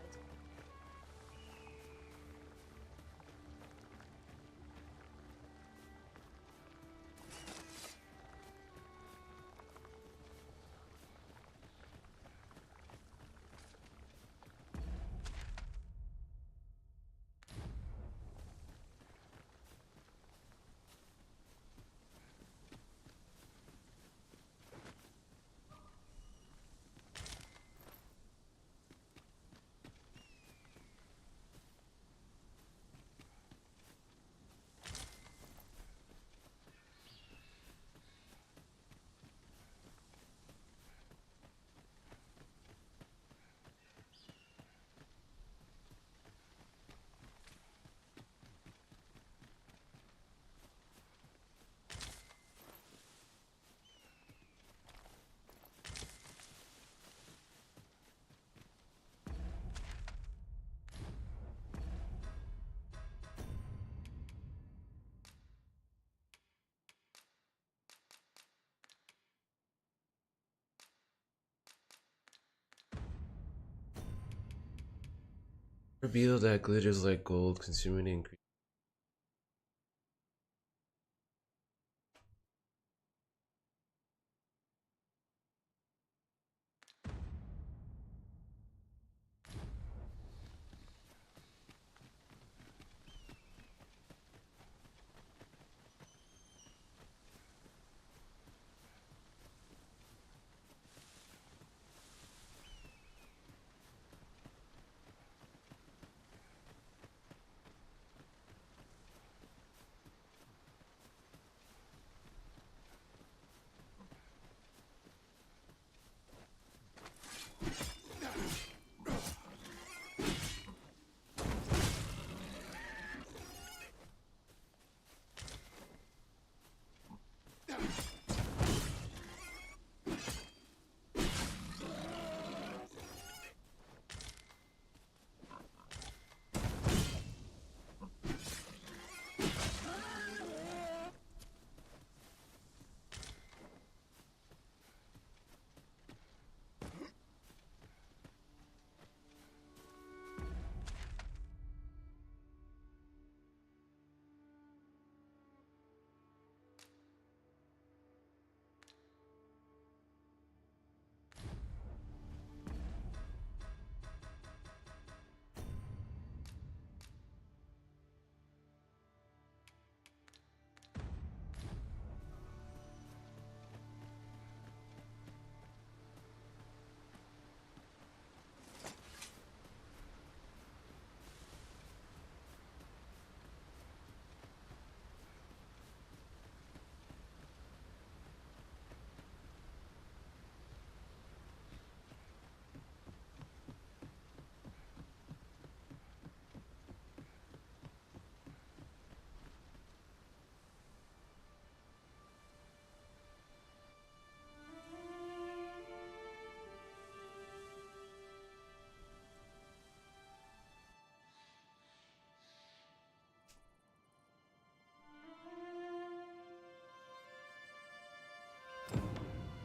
A: Reveal that glitters like gold, consuming and increase.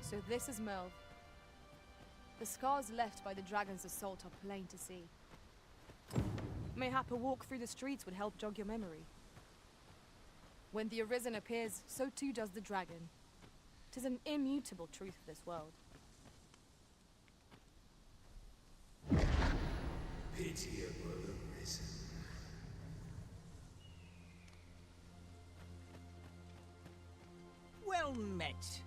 N: So this is Melv. The scars left by the dragon's assault are plain to see. Mayhap a walk through the streets would help jog your memory. When the Arisen appears, so too does the dragon. 'Tis an immutable truth of this world.
F: Pitiable Arisen.
Q: Well met.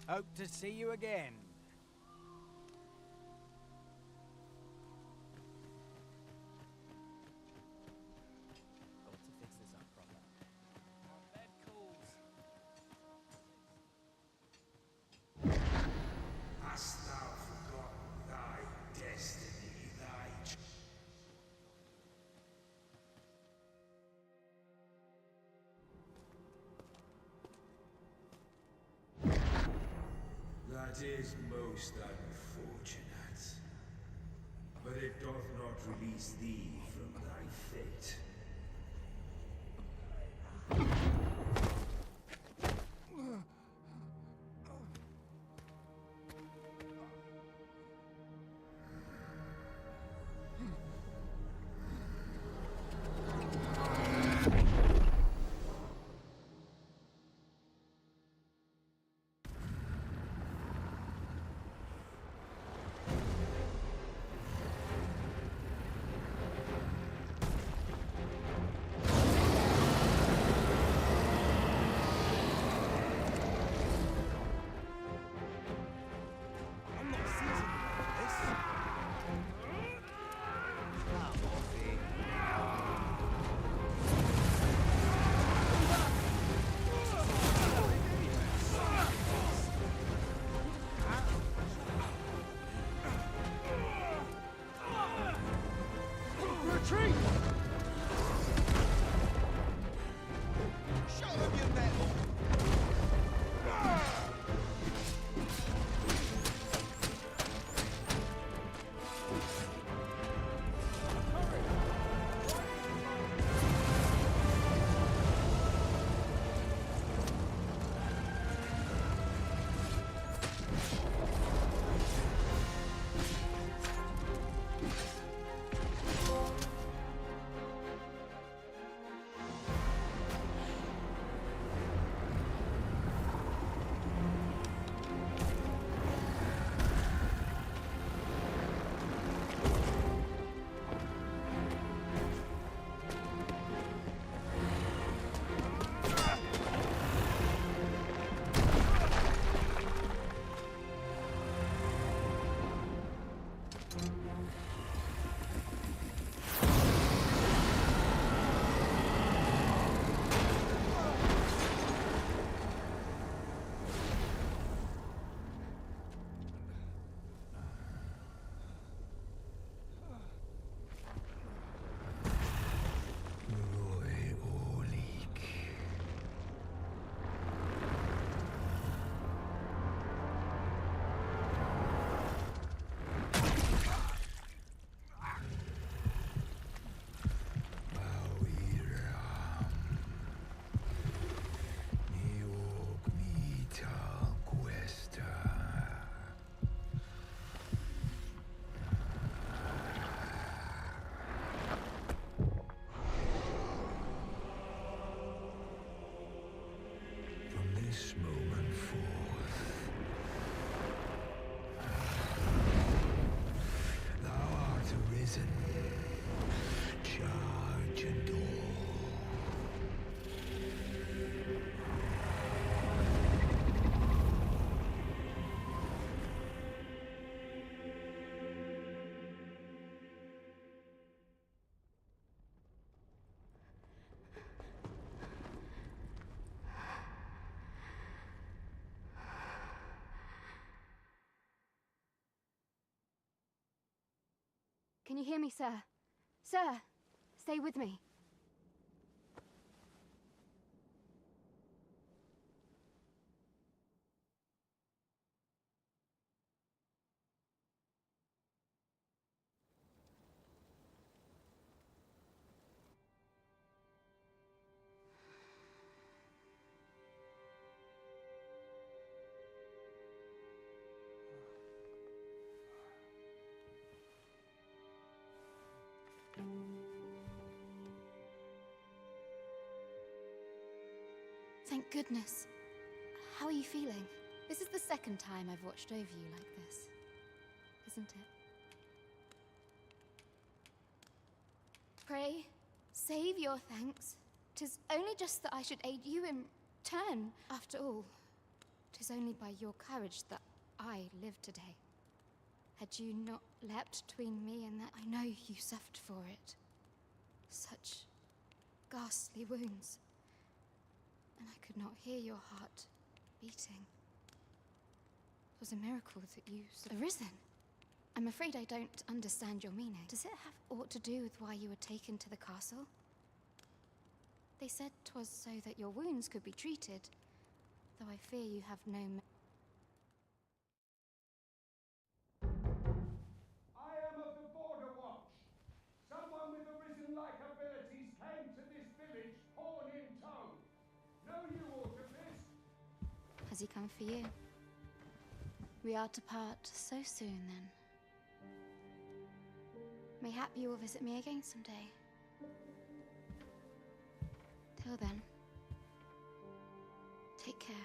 Q: Hope to see you again. Got to fix this up proper.
F: That is most unfortunate. But it doth not release thee from thy fate.
K: Can you hear me, sir? Sir, stay with me. Thank goodness. How are you feeling? This is the second time I've watched over you like this, isn't it? Pray, save your thanks. 'Tis only just that I should aid you in turn. After all, 'tis only by your courage that I live today. Had you not leapt between me and that, I know you suffered for it. Such ghastly wounds. And I could not hear your heart beating. It was a miracle that you arisen. I'm afraid I don't understand your meaning. Does it have aught to do with why you were taken to the castle? They said 'twas so that your wounds could be treated, though I fear you have no Has he come for you? We are to part so soon, then. Mayhap you will visit me again someday. Till then, take care.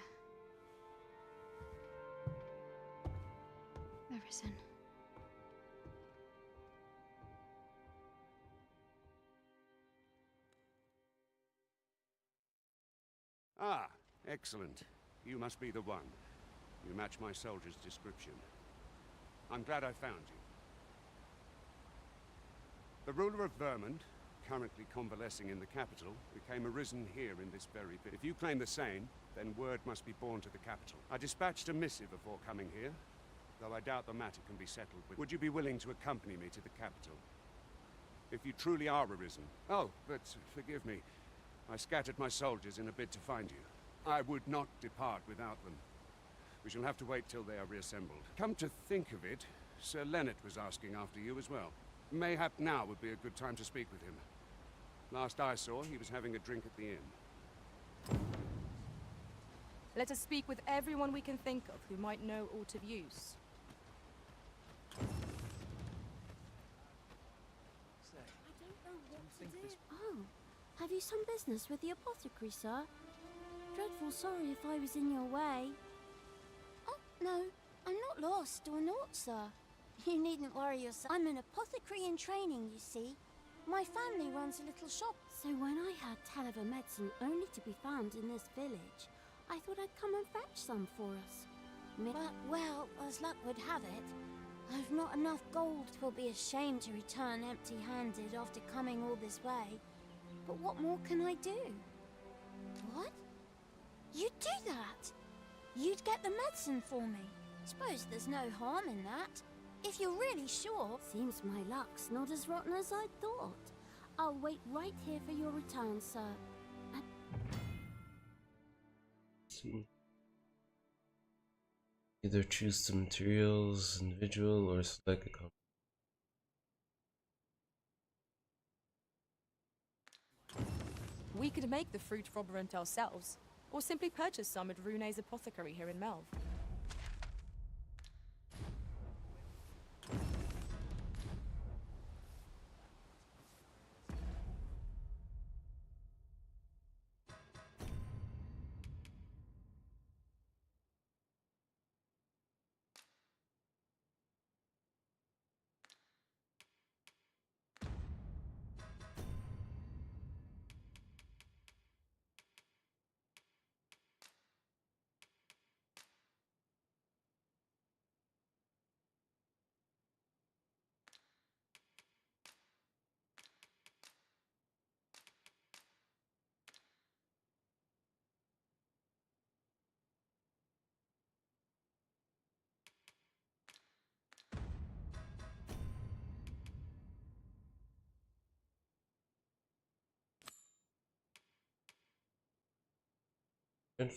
K: Arisen.
R: Ah, excellent. You must be the one. You match my soldier's description. I'm glad I found you. The ruler of Vermont, currently convalescing in the capital, became arisen here in this very bit. If you claim the same, then word must be borne to the capital. I dispatched a missive before coming here, though I doubt the matter can be settled with. Would you be willing to accompany me to the capital? If you truly are arisen. Oh, but forgive me. I scattered my soldiers in a bid to find you. I would not depart without them. We shall have to wait till they are reassembled. Come to think of it, Sir Leonard was asking after you as well. Mayhap now would be a good time to speak with him. Last I saw, he was having a drink at the inn.
N: Let us speak with everyone we can think of who might know aught of use.
S: I don't know what to do. Oh, have you some business with the apothecary, sir? Dreadful sorry if I was in your way. Oh, no, I'm not lost or naught, sir. You needn't worry yourself. I'm an apothecary in training, you see. My family runs a little shop. So when I heard tell of a medicine only to be found in this village, I thought I'd come and fetch some for us. But, well, as luck would have it, I've not enough gold. 'Twill be a shame to return empty-handed after coming all this way. But what more can I do? What? You'd do that? You'd get the medicine for me? Suppose there's no harm in that. If you're really sure. Seems my luck's not as rotten as I thought. I'll wait right here for your return, sir.
A: Either choose the materials individual or select a combo.
N: We could make the fruit robberant ourselves, or simply purchase some at Rune's apothecary here in Melv.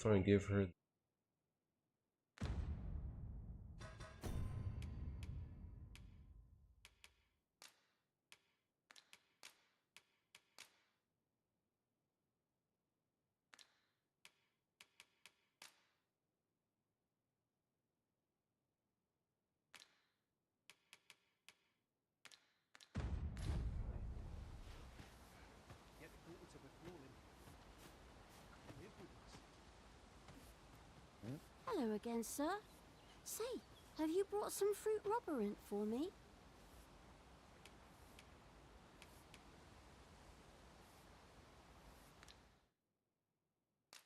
A: And give her.
S: Hello again, sir. Say, have you brought some fruit robberant for me?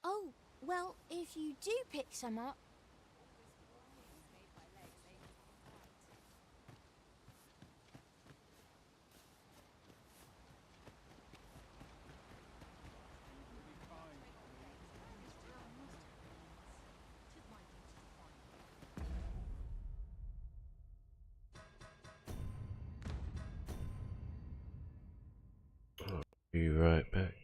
S: Oh, well, if you do pick some up...
A: I'll be right back.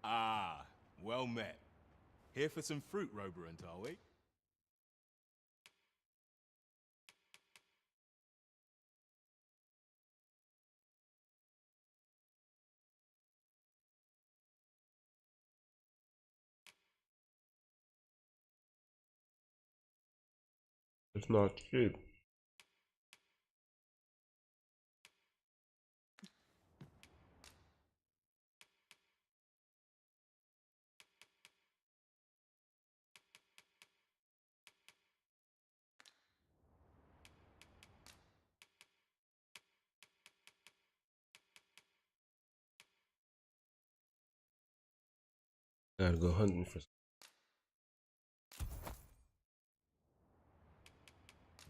T: Ah, well met. Here for some fruit, Roborant, are we?
A: It's not cheap. Gotta go hunting for.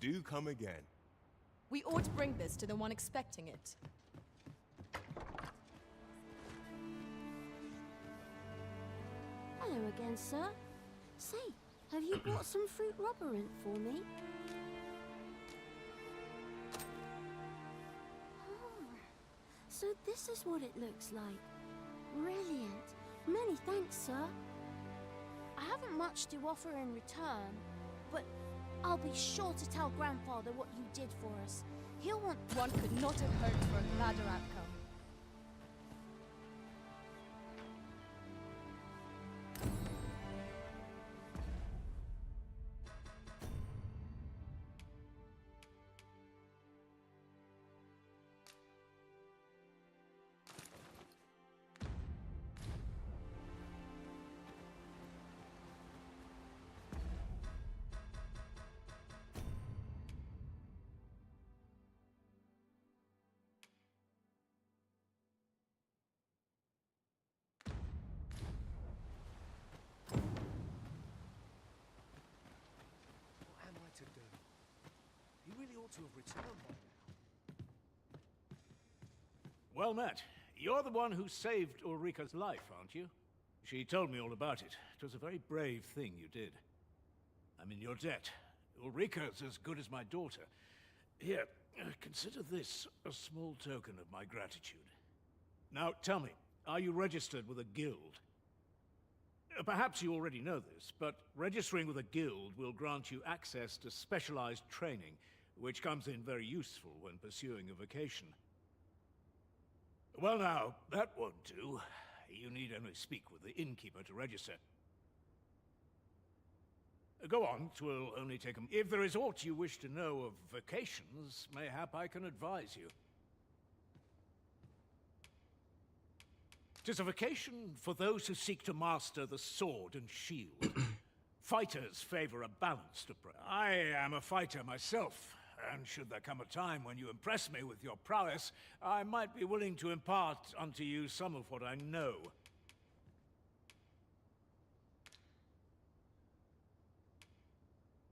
T: Do come again.
N: We ought to bring this to the one expecting it.
S: Hello again, sir. Say, have you brought some fruit roborant for me? Oh, so this is what it looks like. Brilliant. Many thanks, sir. I haven't much to offer in return, but I'll be sure to tell Grandfather what you did for us. He'll want...
N: One could not have hoped for a gladder outcome.
P: What am I to do? He really ought to have returned by now.
D: Well met. You're the one who saved Ulrika's life, aren't you? She told me all about it. It was a very brave thing you did. I'm in your debt. Ulrika's as good as my daughter. Here, consider this a small token of my gratitude. Now, tell me, are you registered with a guild? Perhaps you already know this, but registering with a guild will grant you access to specialized training, which comes in very useful when pursuing a vocation. Well now, that won't do. You need only speak with the innkeeper to register. Go on, 'twill only take a... If there is aught you wish to know of vocations, mayhap I can advise you. 'Tis a vocation for those who seek to master the sword and shield. Fighters favor a balanced approach. I am a fighter myself, and should there come a time when you impress me with your prowess, I might be willing to impart unto you some of what I know.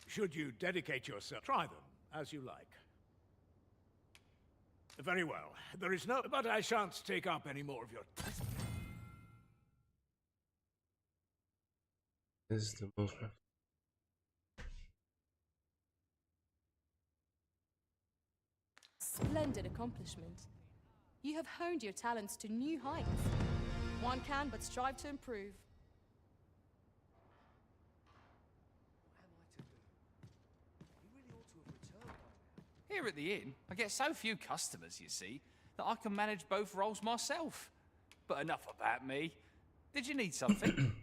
D: Should you dedicate yourself, try them, as you like. Very well. There is no... But I shan't take up any more of your time.
A: This is the most...
N: Splendid accomplishment. You have honed your talents to new heights. One can but strive to improve.
U: Here at the inn, I get so few customers, you see, that I can manage both roles myself. But enough about me. Did you need something?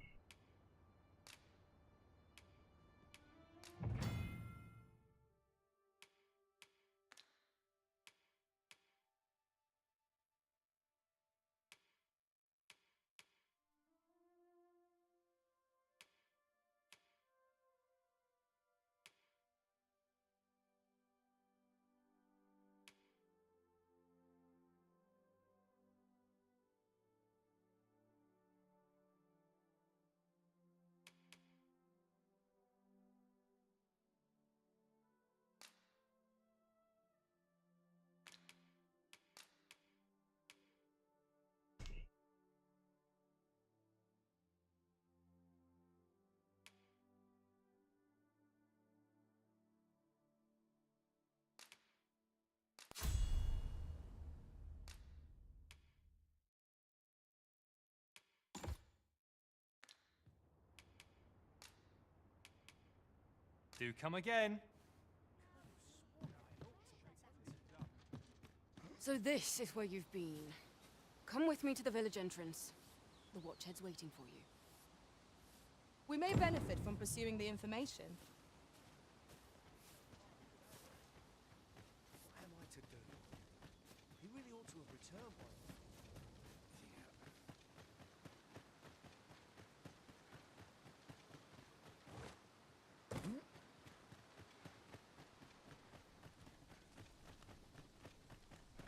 Q: Do come again.
E: So this is where you've been. Come with me to the village entrance. The Watchhead's waiting for you.
N: We may benefit from pursuing the information.
O: What am I to do? He really ought to have returned by now.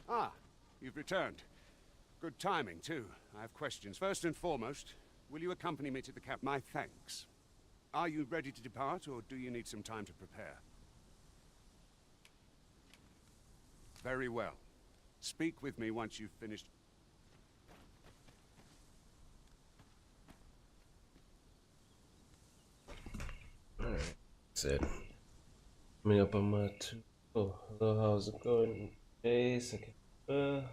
R: Ah, you've returned. Good timing, too. I have questions. First and foremost, will you accompany me to the camp? My thanks. Are you ready to depart, or do you need some time to prepare? Very well. Speak with me once you've finished.
A: Alright. Said. Coming up on my two. Oh, hello, how's it going? Hey, second. Hey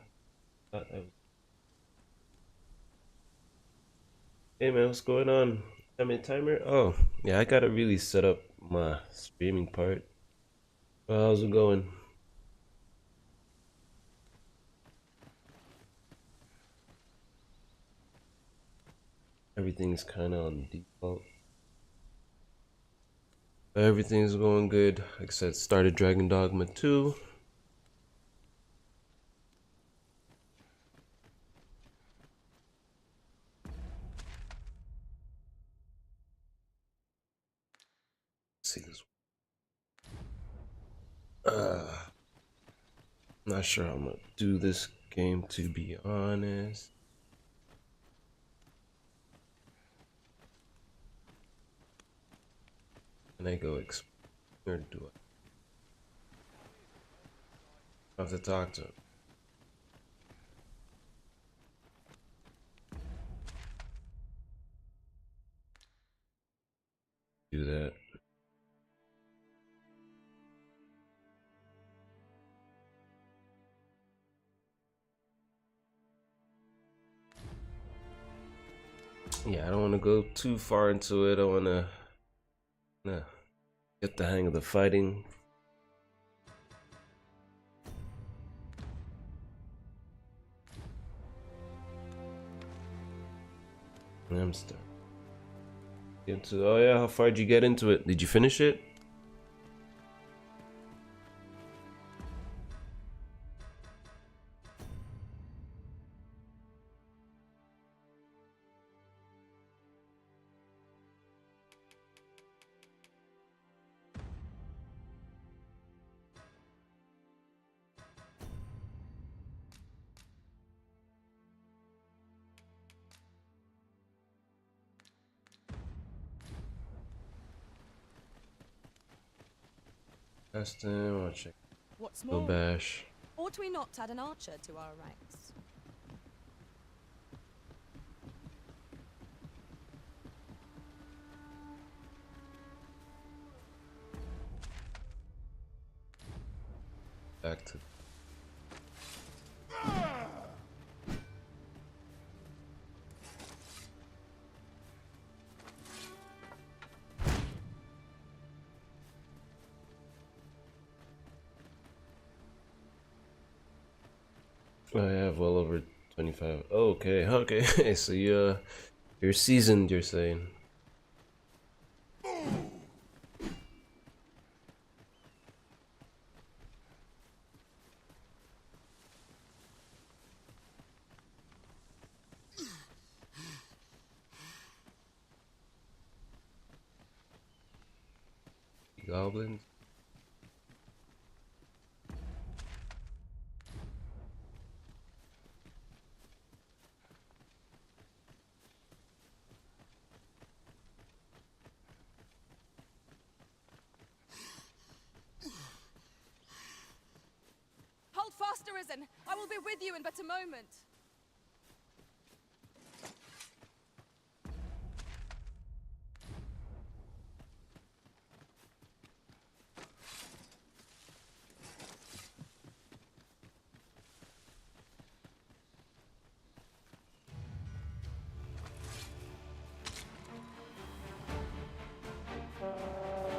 A: man, what's going on? I'm a timer. Oh, yeah, I gotta really set up my streaming part. Well, how's it going? Everything's kind of on default. Everything's going good. Like I said, started Dragon Dogma 2. Let's see this. Not sure how I'm gonna do this game, to be honest. Can I go explore, or do I have to talk to him? Do that. Yeah, I don't want to go too far into it. I want to get the hang of the fighting. I'm starting. Oh yeah, how far did you get into it? Did you finish it? Last time, I'll check.
N: What's
A: Go
N: more,
A: bash.
N: ought we not add an archer to our ranks?
A: Back to. I have well over 25. Okay, okay. So you're seasoned, you're saying. Goblins.
N: Hold fast, Arisen! I will be with you in but a moment.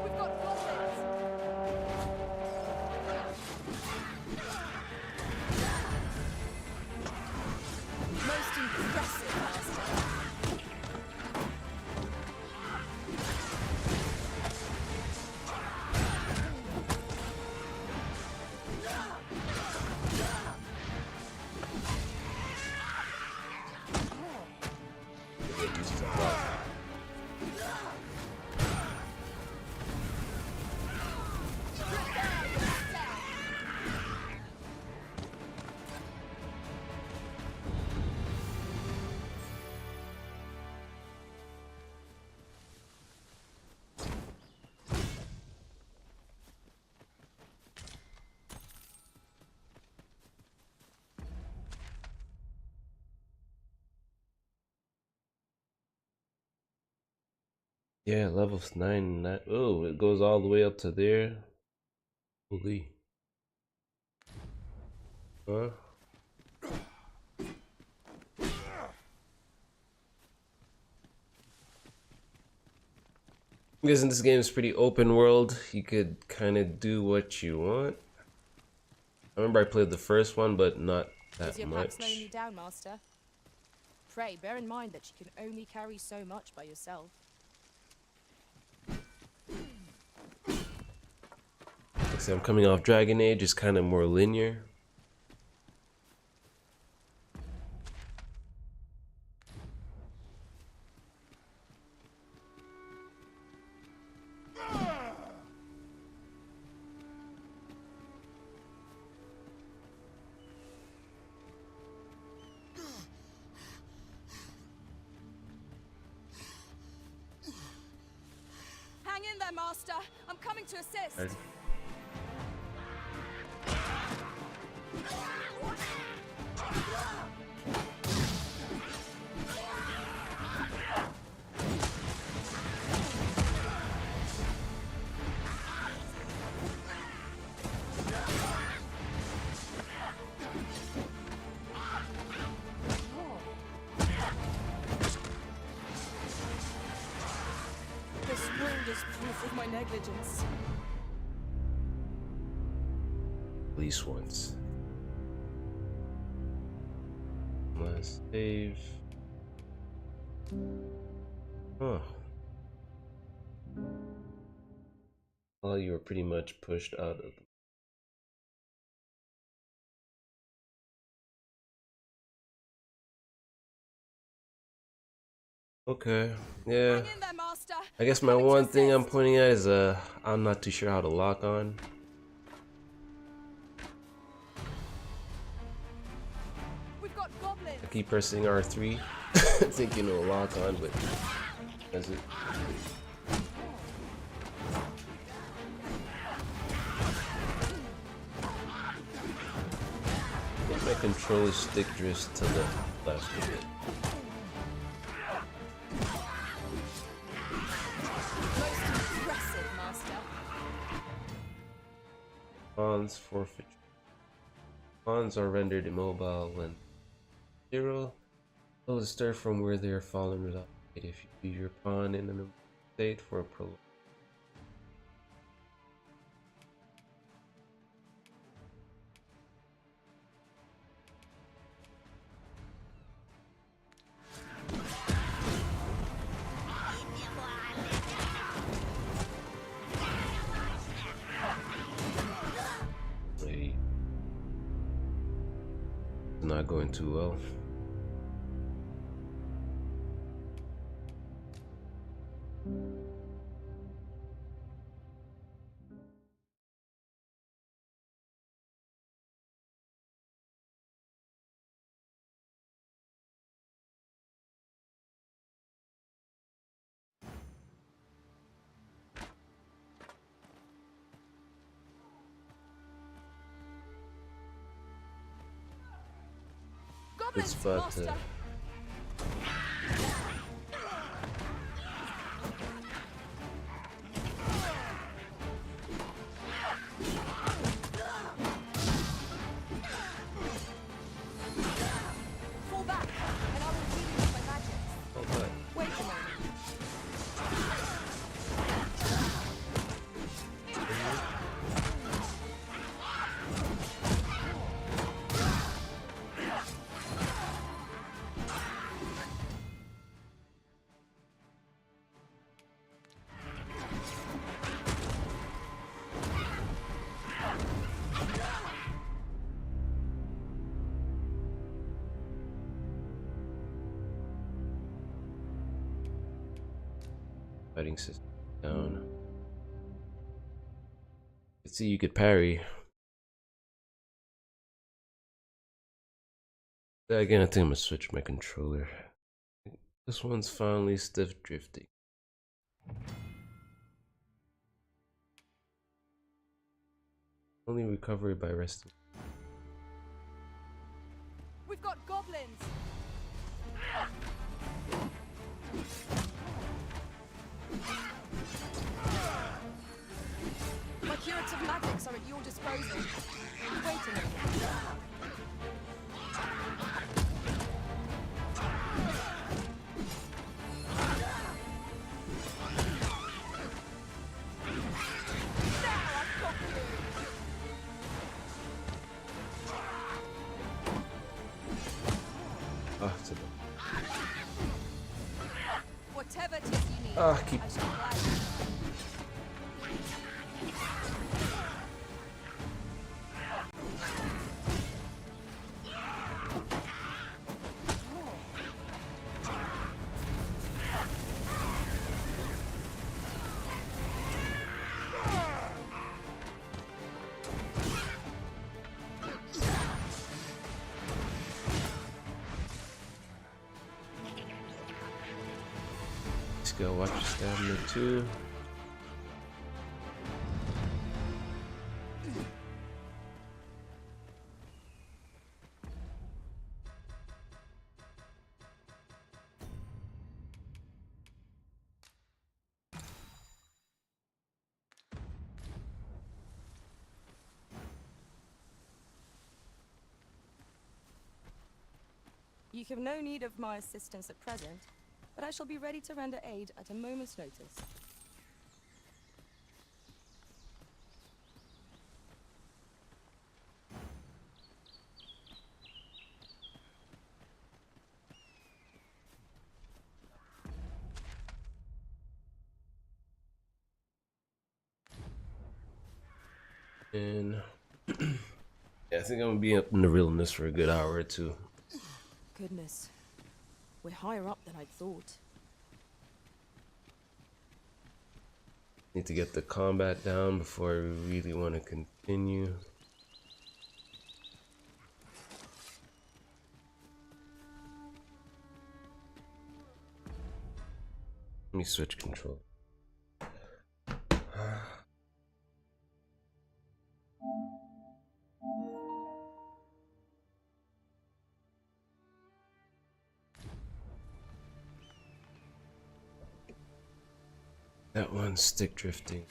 N: We've got Flosse
A: uses a lot. Yeah, level's 9. Oh, it goes all the way up to there. Holy. Huh? I'm guessing this game is pretty open world. You could kind of do what you want. I remember I played the first one, but not that
N: Is your pack slowing
A: much.
N: you down, Master? Pray, bear in mind that you can only carry so much by yourself.
A: Like I said, I'm coming off Dragon Age, it's kind of more linear.
N: Hang in there, Master. I'm coming to assist.
A: Right.
N: This wound is proof of my negligence.
A: At least once. Last save. Huh. Well, you were pretty much pushed out of. Okay, yeah.
N: Hang in there, Master.
A: I guess my one thing I'm pointing at is I'm not too sure how to lock on.
N: We've got goblins.
A: I keep pressing R3, thinking it'll lock on, but does it? I think my controller stick drifts to the left a bit.
N: Most impressive, Master.
A: Pawns forfeiture. Pawns are rendered immobile when 0. They'll disturb from where they are fallen without aid if you leave your pawn in an state for a prolonged. Wait. Not going too well. Good spot to.
N: Fall back, and I will heal you with my magic.
A: Okay.
N: Wait a moment.
A: Fighting system down. Let's see, you could parry. Again, I think I'm gonna switch my controller. This one's finally stiff drifting. Only recovery by resting.
N: We've got goblins! My curative magics are at your disposal. Wait a minute.
A: Ah, it's a bit.
N: Whatever it is you need,
A: Ah, keep.
N: I shall gladly.
A: Just gotta watch your stamina too.
N: You have no need of my assistance at present, but I shall be ready to render aid at a moment's notice.
A: And yeah, I think I'm gonna be up in the realness for a good hour or two.
N: Goodness. We're higher up than I'd thought.
A: Need to get the combat down before I really want to continue. Let me switch control. That one's stick drifting.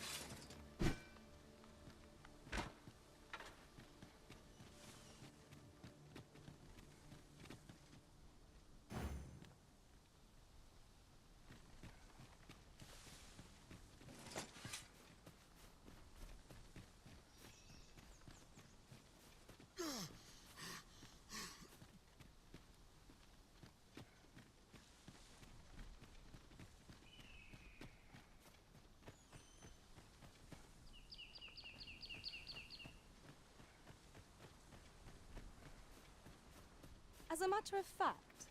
N: As a matter of fact,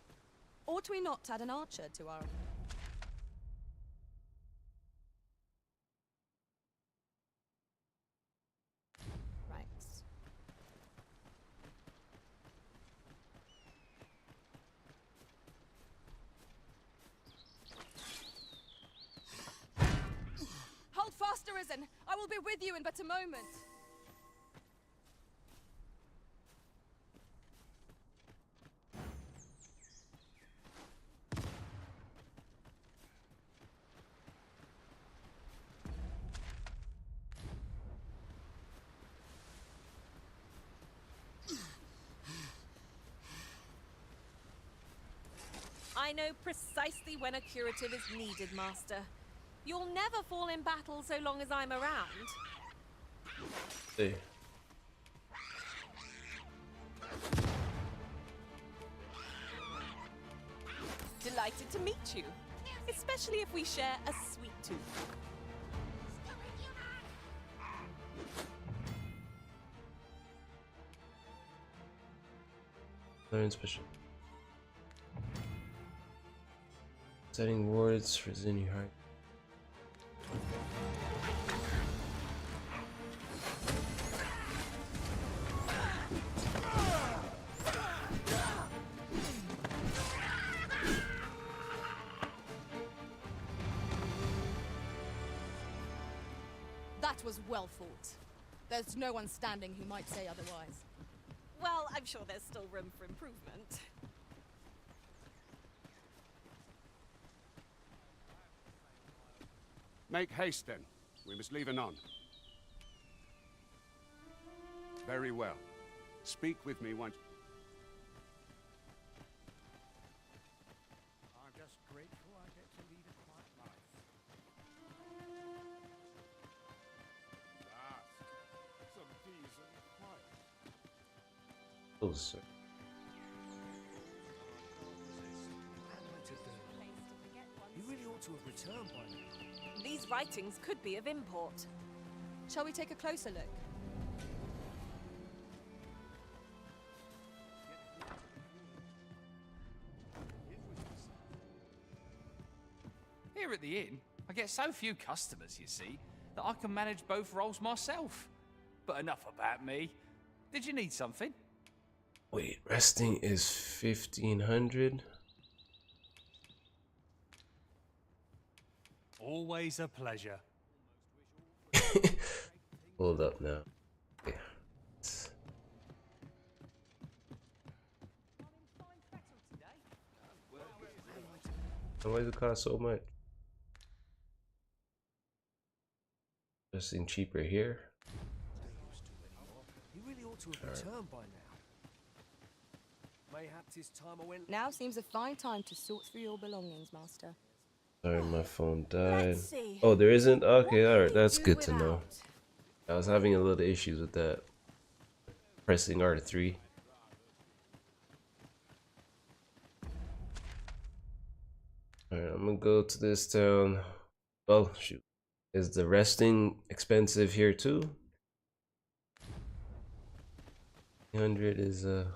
N: ought we not add an archer to our... ranks? Hold fast, Arisen! I will be with you in but a moment!
J: I know precisely when a curative is needed, Master. You'll never fall in battle so long as I'm around.
A: Hey.
J: Delighted to meet you, especially if we share a sweet tooth.
A: Learn special. Setting wards for Zinni Heart.
N: That was well fought. There's no one standing who might say otherwise.
J: Well, I'm sure there's still room for improvement.
R: Make haste then. We must leave anon. Very well. Speak with me once.
Q: I'm just grateful I get to lead a quiet life.
C: Some peace and quiet.
A: Oh, sir.
O: You really ought to have returned by now.
J: These writings could be of import.
N: Shall we take a closer look?
U: Here at the inn, I get so few customers, you see, that I can manage both roles myself. But enough about me. Did you need something?
A: Wait, resting is 1500.
Q: Always a pleasure.
A: Hold up now. Okay. Why does it cost so much? Resting cheaper here.
O: You really ought to have returned by now. Mayhaps it's time I went.
N: Now seems a fine time to sort through your belongings, Master.
A: Sorry, my phone died.
J: Let's see.
A: Oh, there isn't? Okay,
J: What
A: alright,
J: can you
A: that's
J: do
A: good to know.
J: without?
A: I was having a little issues with that. Pressing R3. Alright, I'm gonna go to this town. Well, shoot. Is the resting expensive here too? 300 is
Q: I'm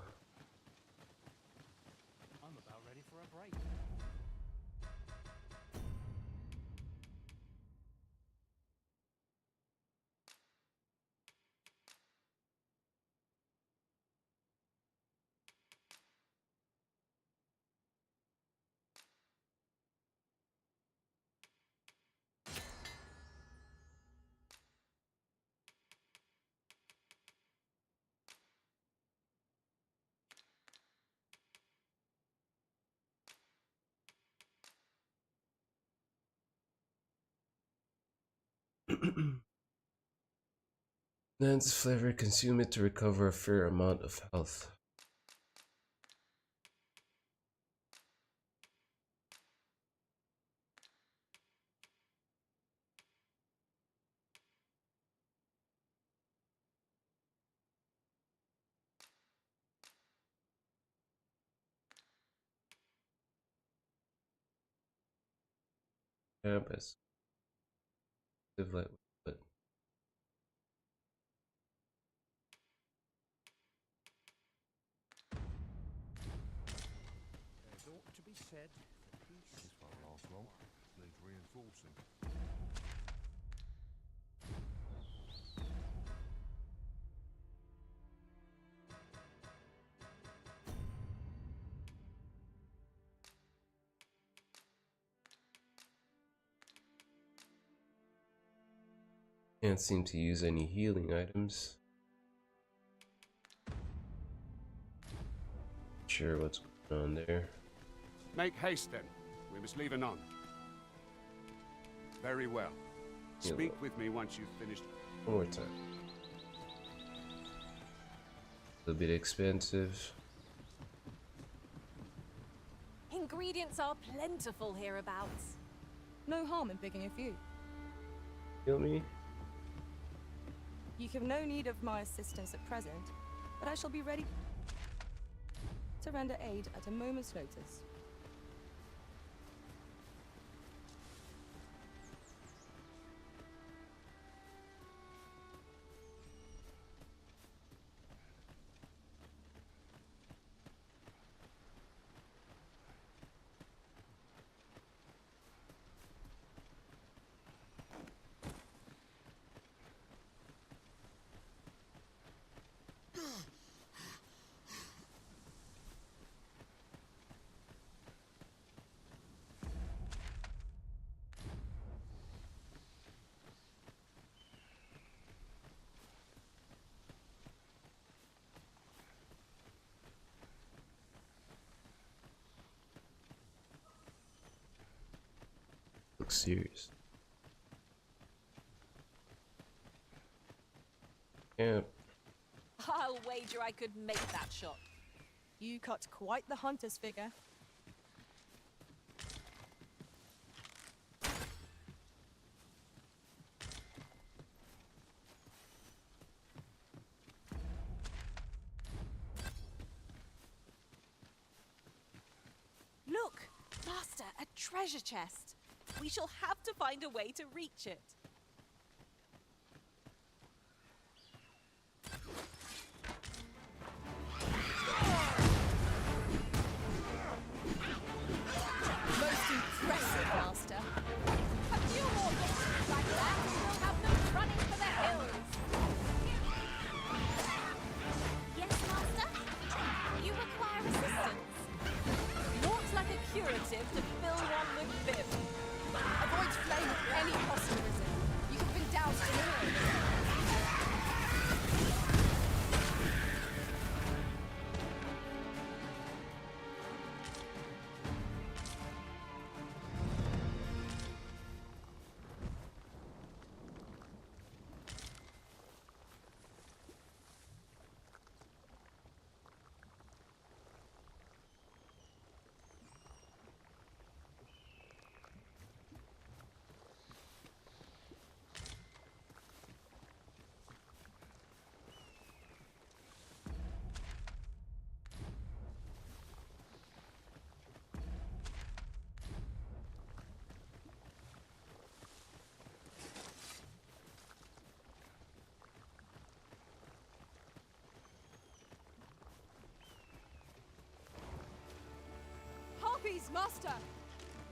Q: about ready for a break.
A: Dance flavor, consume it to recover a fair amount of health. Yeah, but
C: There's ought to be said for peace. This won't last long. Needs reinforcing.
A: can't seem to use any healing items. Sure what's going on there.
R: Make haste then. We must leave anon. Very well. Speak with me once you've finished.
A: One more time. A little bit expensive.
J: Ingredients are plentiful hereabouts.
N: No harm in picking a few.
A: Heal me?
N: You have no need of my assistance at present, but I shall be ready to render aid at a moment's notice.
A: Looks serious. Yeah.
J: I'll wager I could make that shot.
N: You cut quite the hunter's figure.
J: Look, Master, a treasure chest. We shall have to find a way to reach it.
N: Most impressive, Master.
J: A few more victories like that and we'll have them running for the hills. Yes, Master? You require assistance. Naught like a curative to fill one with vim.
N: Avoid flame with any possible reason. You have been doused in oil.
J: Harpies, Master!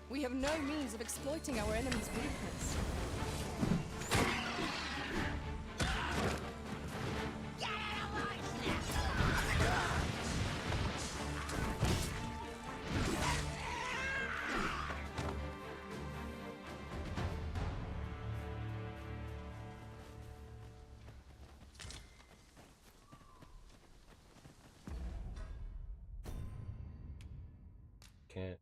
N: We have no means of exploiting our enemy's weakness.
A: Can't.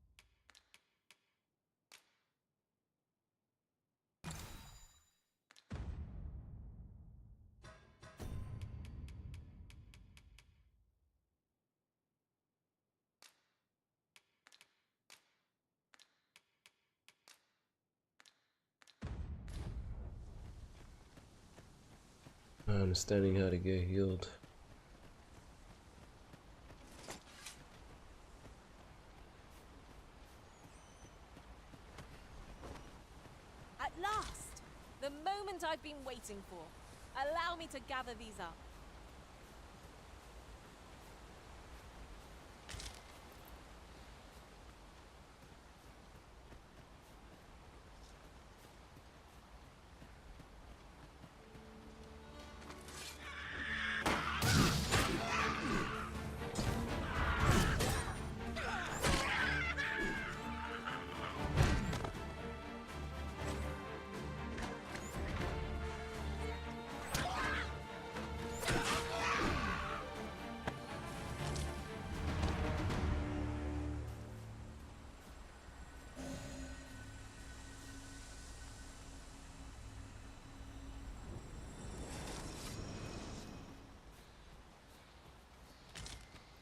A: Not understanding how to get healed.
J: At last! The moment I've been waiting for. Allow me to gather these up.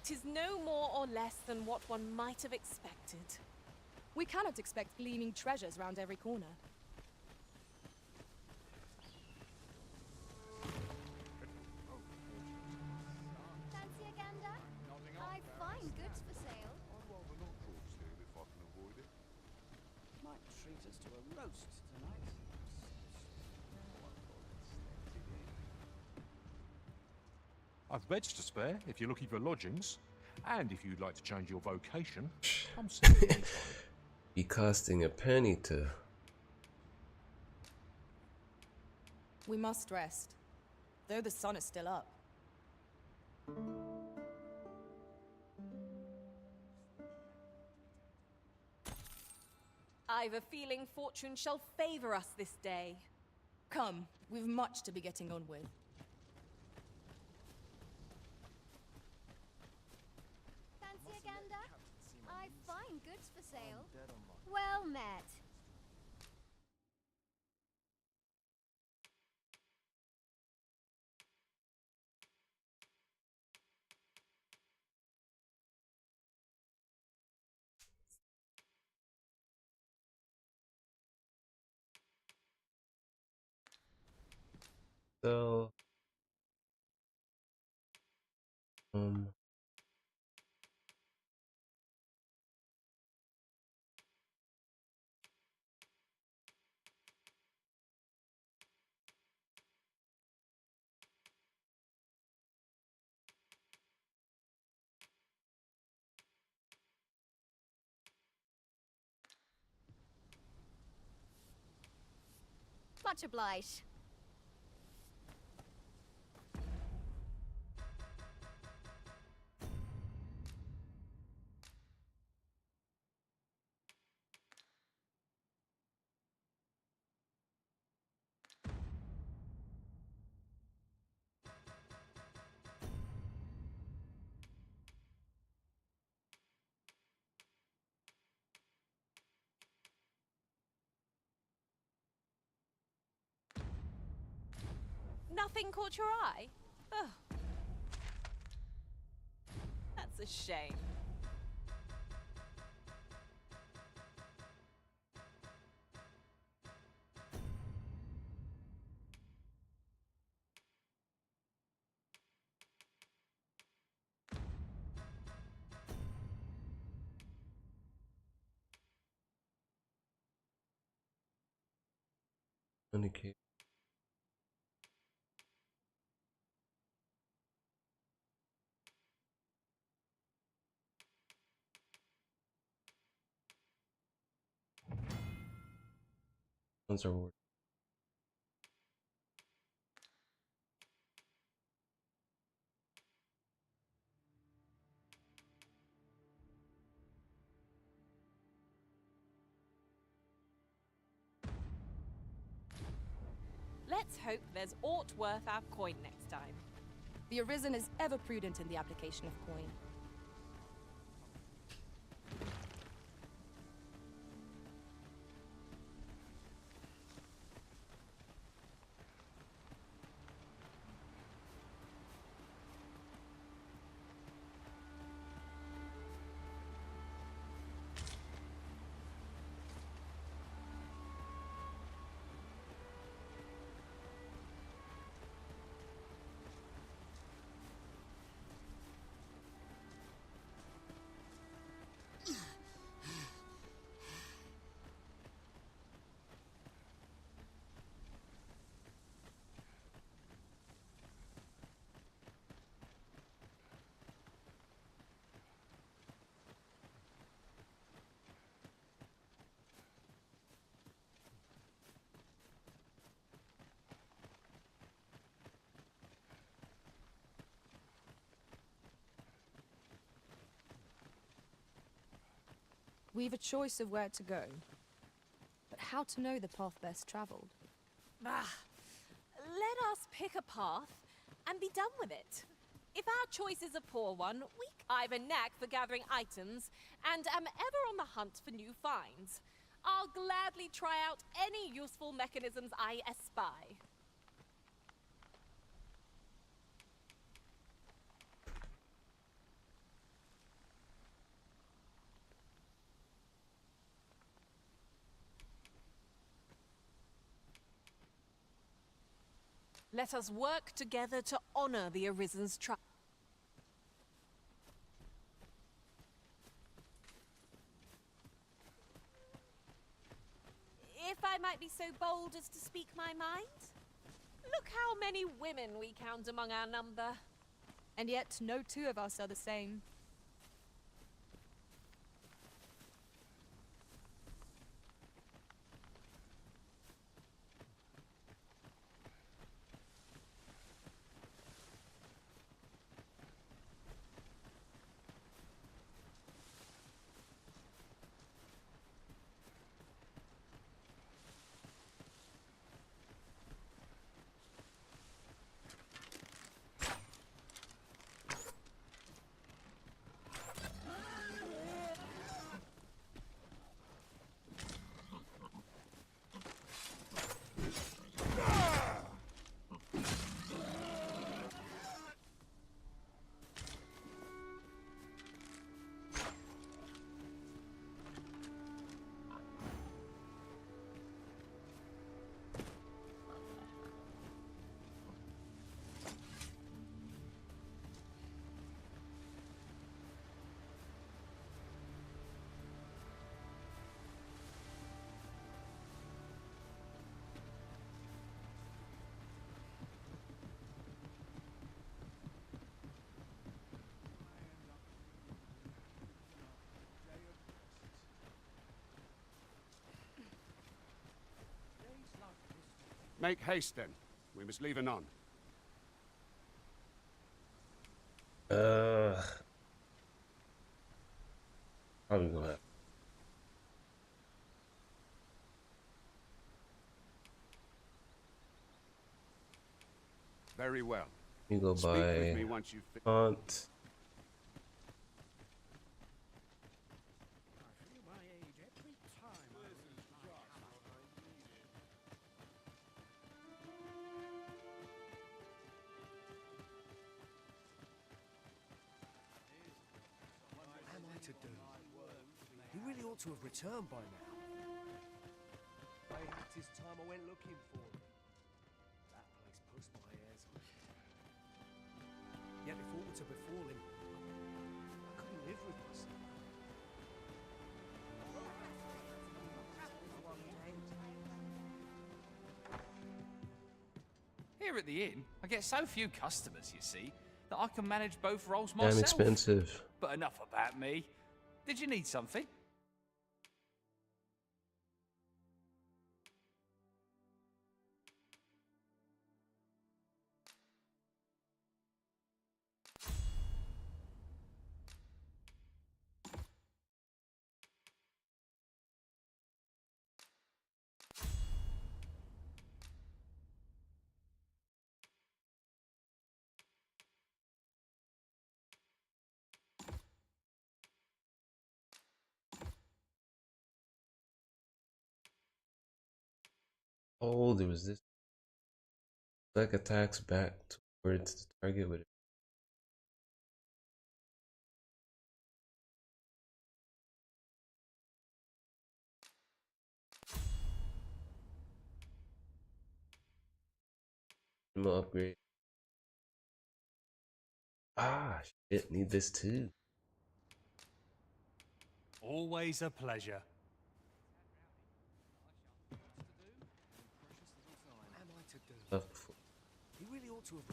J: Tis no more or less than what one might have expected.
N: We cannot expect gleaming treasures round every corner.
K: Fancy a gander? I find goods for sale.
C: I'd rather not talk still if I can avoid it.
Q: Might treat us to a roast tonight.
C: I've beds to spare if you're looking for lodgings. And if you'd like to change your vocation, come see me anytime.
A: Be costing a penny to.
N: We must rest, though the sun is still up.
J: I've a feeling fortune shall favor us this day.
N: Come, we've much to be getting on with.
K: Fancy a gander? I find goods for sale. Well met.
A: So,
J: Much obliged.
H: Nothing caught your eye? Oh. That's a shame.
A: indicate. Ones are worth.
H: Let's hope there's aught worth our coin next time.
N: The Arisen is ever prudent in the application of coin. We've a choice of where to go, but how to know the path best traveled?
H: Ah, let us pick a path and be done with it. If our choice is a poor one, I've a knack for gathering items and am ever on the hunt for new finds. I'll gladly try out any useful mechanisms I espy. Let us work together to honor the Arisen's trust. If I might be so bold as to speak my mind, look how many women we count among our number.
N: And yet, no two of us are the same.
R: Make haste then. We must leave anon.
A: Probably gonna have.
R: Very well.
A: You go
R: Speak with
A: by
R: me once you've
A: Aunt.
L: Am I to do? He really ought to have returned by now. Mayhap 'tis time I went looking for him. That place puts my hairs on. Yet if aught were to befall him, I couldn't live with myself.
U: Here at the inn, I get so few customers, you see, that I can manage both roles
A: Damn
U: myself.
A: expensive.
U: But enough about me. Did you need something?
A: Oh, there was this. Like attacks back towards the target with it. Upgrade. Ah, shit, need this too.
V: Always a pleasure.
L: Am I to do?
A: Stuff before.
L: He really ought to have.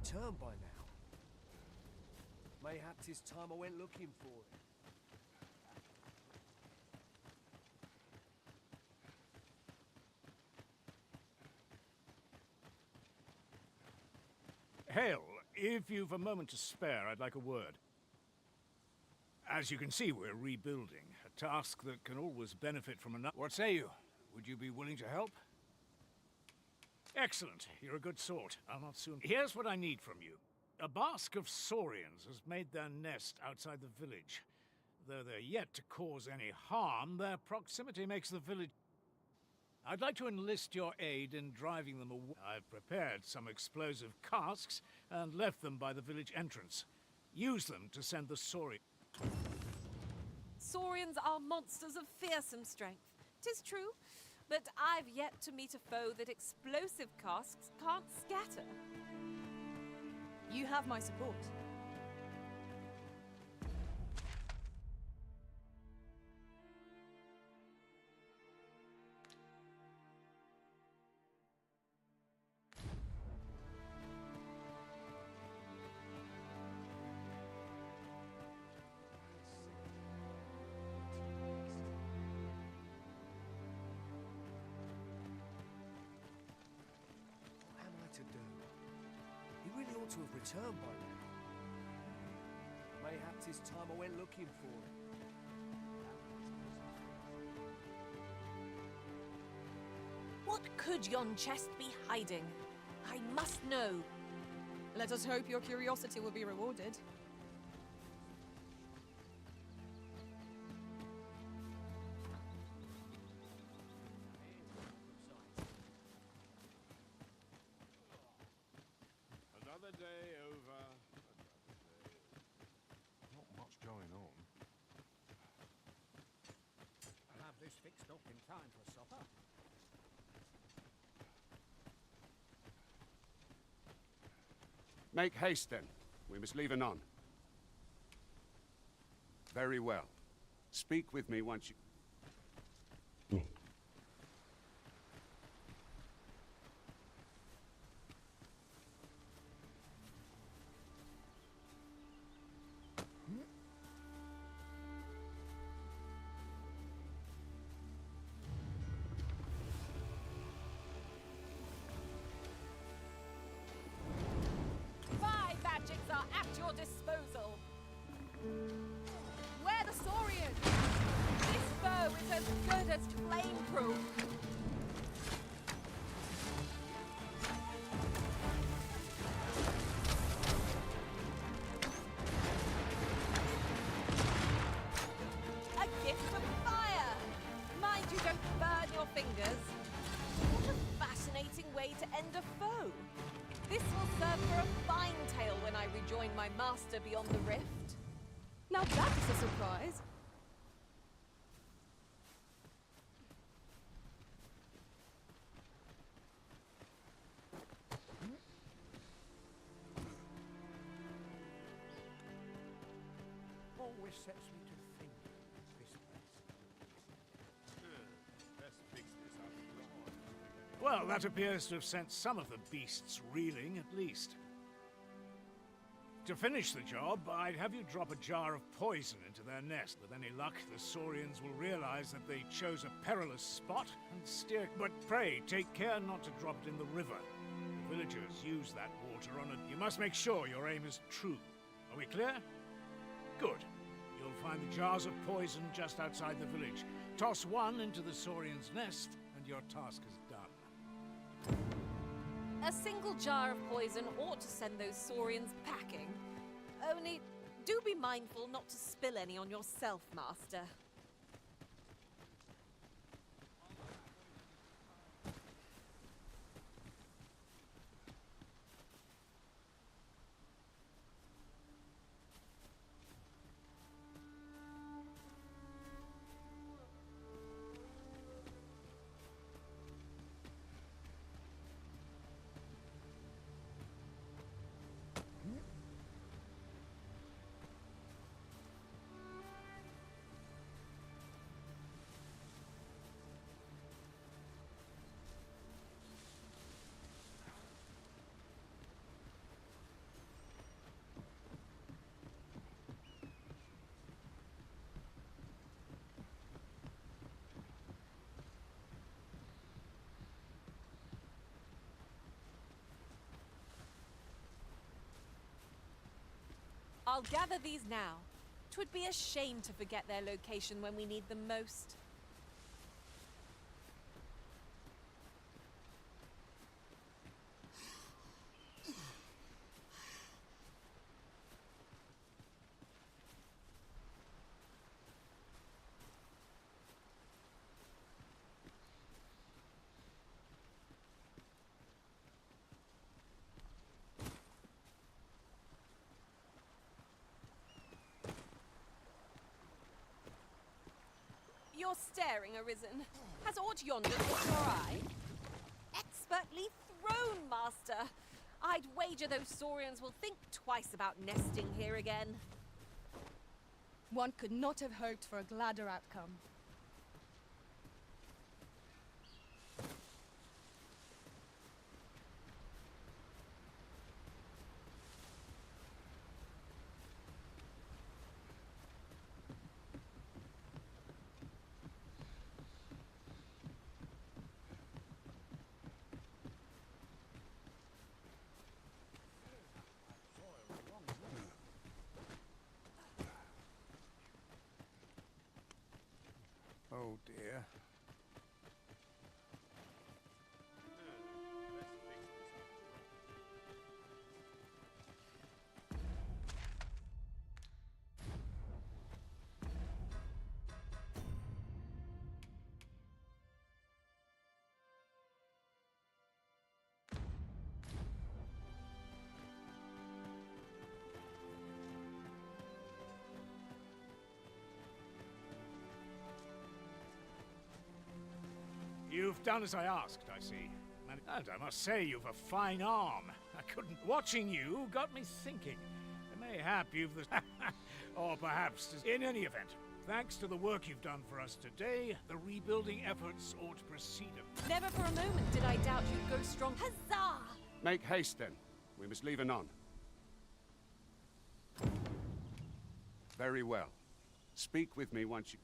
L: Turn by now. Mayhap 'tis time I went looking for him.
V: Hail, if you've a moment to spare, I'd like a word. As you can see, we're rebuilding, a task that can always benefit from another. What say you? Would you be willing to help? Excellent. You're a good sort. I'll not soon. Here's what I need from you. A bask of saurians has made their nest outside the village. Though they're yet to cause any harm, their proximity makes the village... I'd like to enlist your aid in driving them away. I've prepared some explosive casks and left them by the village entrance. Use them to send the saurians.
H: Saurians are monsters of fearsome strength. 'Tis true, but I've yet to meet a foe that explosive casks can't scatter.
N: You have my support.
L: What am I to do? He really ought to have returned by now. Mayhap 'tis time I went looking for him.
H: What could yon chest be hiding? I must know.
N: Let us hope your curiosity will be rewarded.
R: Another day over.
C: Not much going on.
V: I'll have this fixed up in time for supper.
R: Make haste then. We must leave anon. Very well. Speak with me once you...
H: your disposal. Wear the Saurian! This bow is as good as flame-proof. A gift of fire! Mind you don't burn your fingers. What a fascinating way to end a foe. This will serve for a fine tale when I rejoin my master beyond the rift.
N: Now that is a surprise.
L: Always sets me to think, this place.
R: Let's fix this up.
V: Well, that appears to have sent some of the beasts reeling, at least. To finish the job, I'd have you drop a jar of poison into their nest. With any luck, the Saurians will realize that they chose a perilous spot and steer. But pray, take care not to drop it in the river. The villagers use that water on it. You must make sure your aim is true. Are we clear? Good. You'll find the jars of poison just outside the village. Toss one into the Saurian's nest, and your task is done.
H: A single jar of poison ought to send those Saurians packing. Only, do be mindful not to spill any on yourself, Master. I'll gather these now. 'Twould be a shame to forget their location when we need them most. You're staring, Arisen. Has aught yonder caught your eye? Expertly thrown, Master. I'd wager those Saurians will think twice about nesting here again.
N: One could not have hoped for a gladder outcome.
V: Oh dear. You've done as I asked, I see. And I must say, you've a fine arm. I couldn't... Watching you got me thinking. Mayhap you've the... or perhaps... In any event, thanks to the work you've done for us today, the rebuilding efforts ought to proceed.
H: Never for a moment did I doubt you'd go strong. Huzzah!
R: Make haste, then. We must leave anon. Very well. Speak with me once you...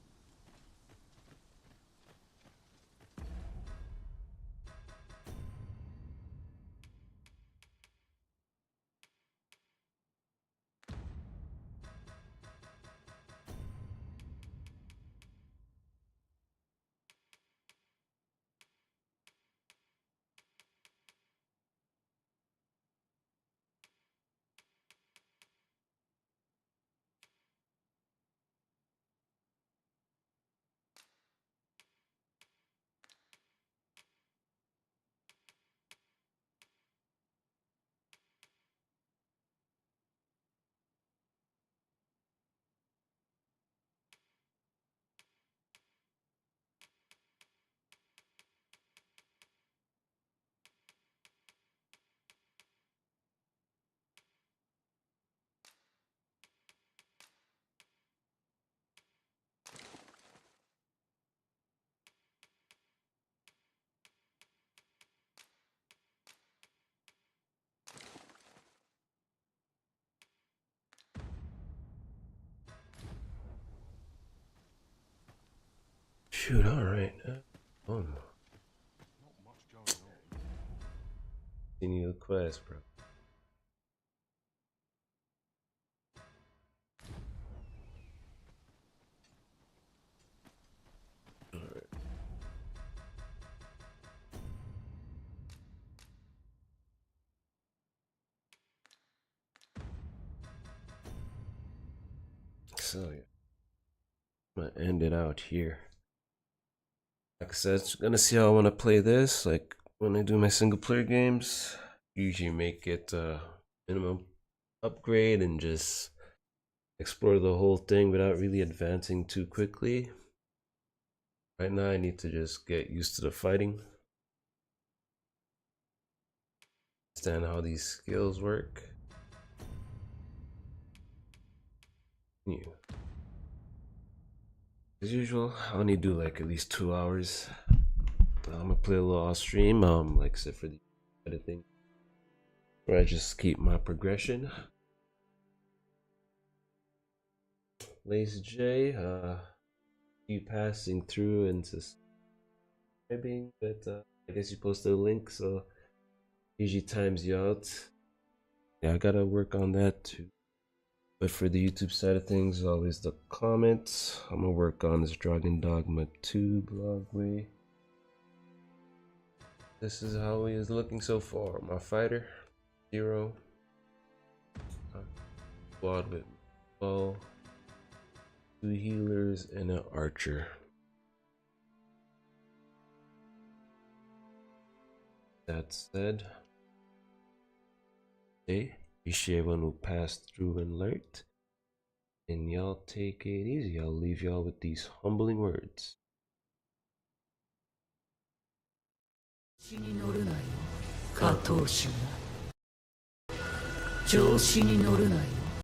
A: Shoot, alright. Oh. Continue the quest, bro. Alright. So yeah. I'm gonna end it out here. Like I said, gonna see how I wanna play this. Like when I do my single player games, usually make it minimum upgrade and just explore the whole thing without really advancing too quickly. Right now I need to just get used to the fighting. Understand how these skills work. Yeah. As usual, I only do like at least 2 hours. I'm gonna play a little off stream, like I said, for the editing, where I just keep my progression. Lazy J, you passing through and subscribing, but I guess you posted a link, so usually times you out. Yeah, I gotta work on that too. But for the YouTube side of things, always the comments. I'm gonna work on this Dragon Dogma 2 blog way. This is how he is looking so far. My fighter, 0. Squad with bow, 2 healers, and an archer. That said, hey, appreciate everyone who passed through and lurked. And y'all take it easy. I'll leave y'all with these humbling words.
G: 調子に乗るなよ加藤主が調子に乗るなよ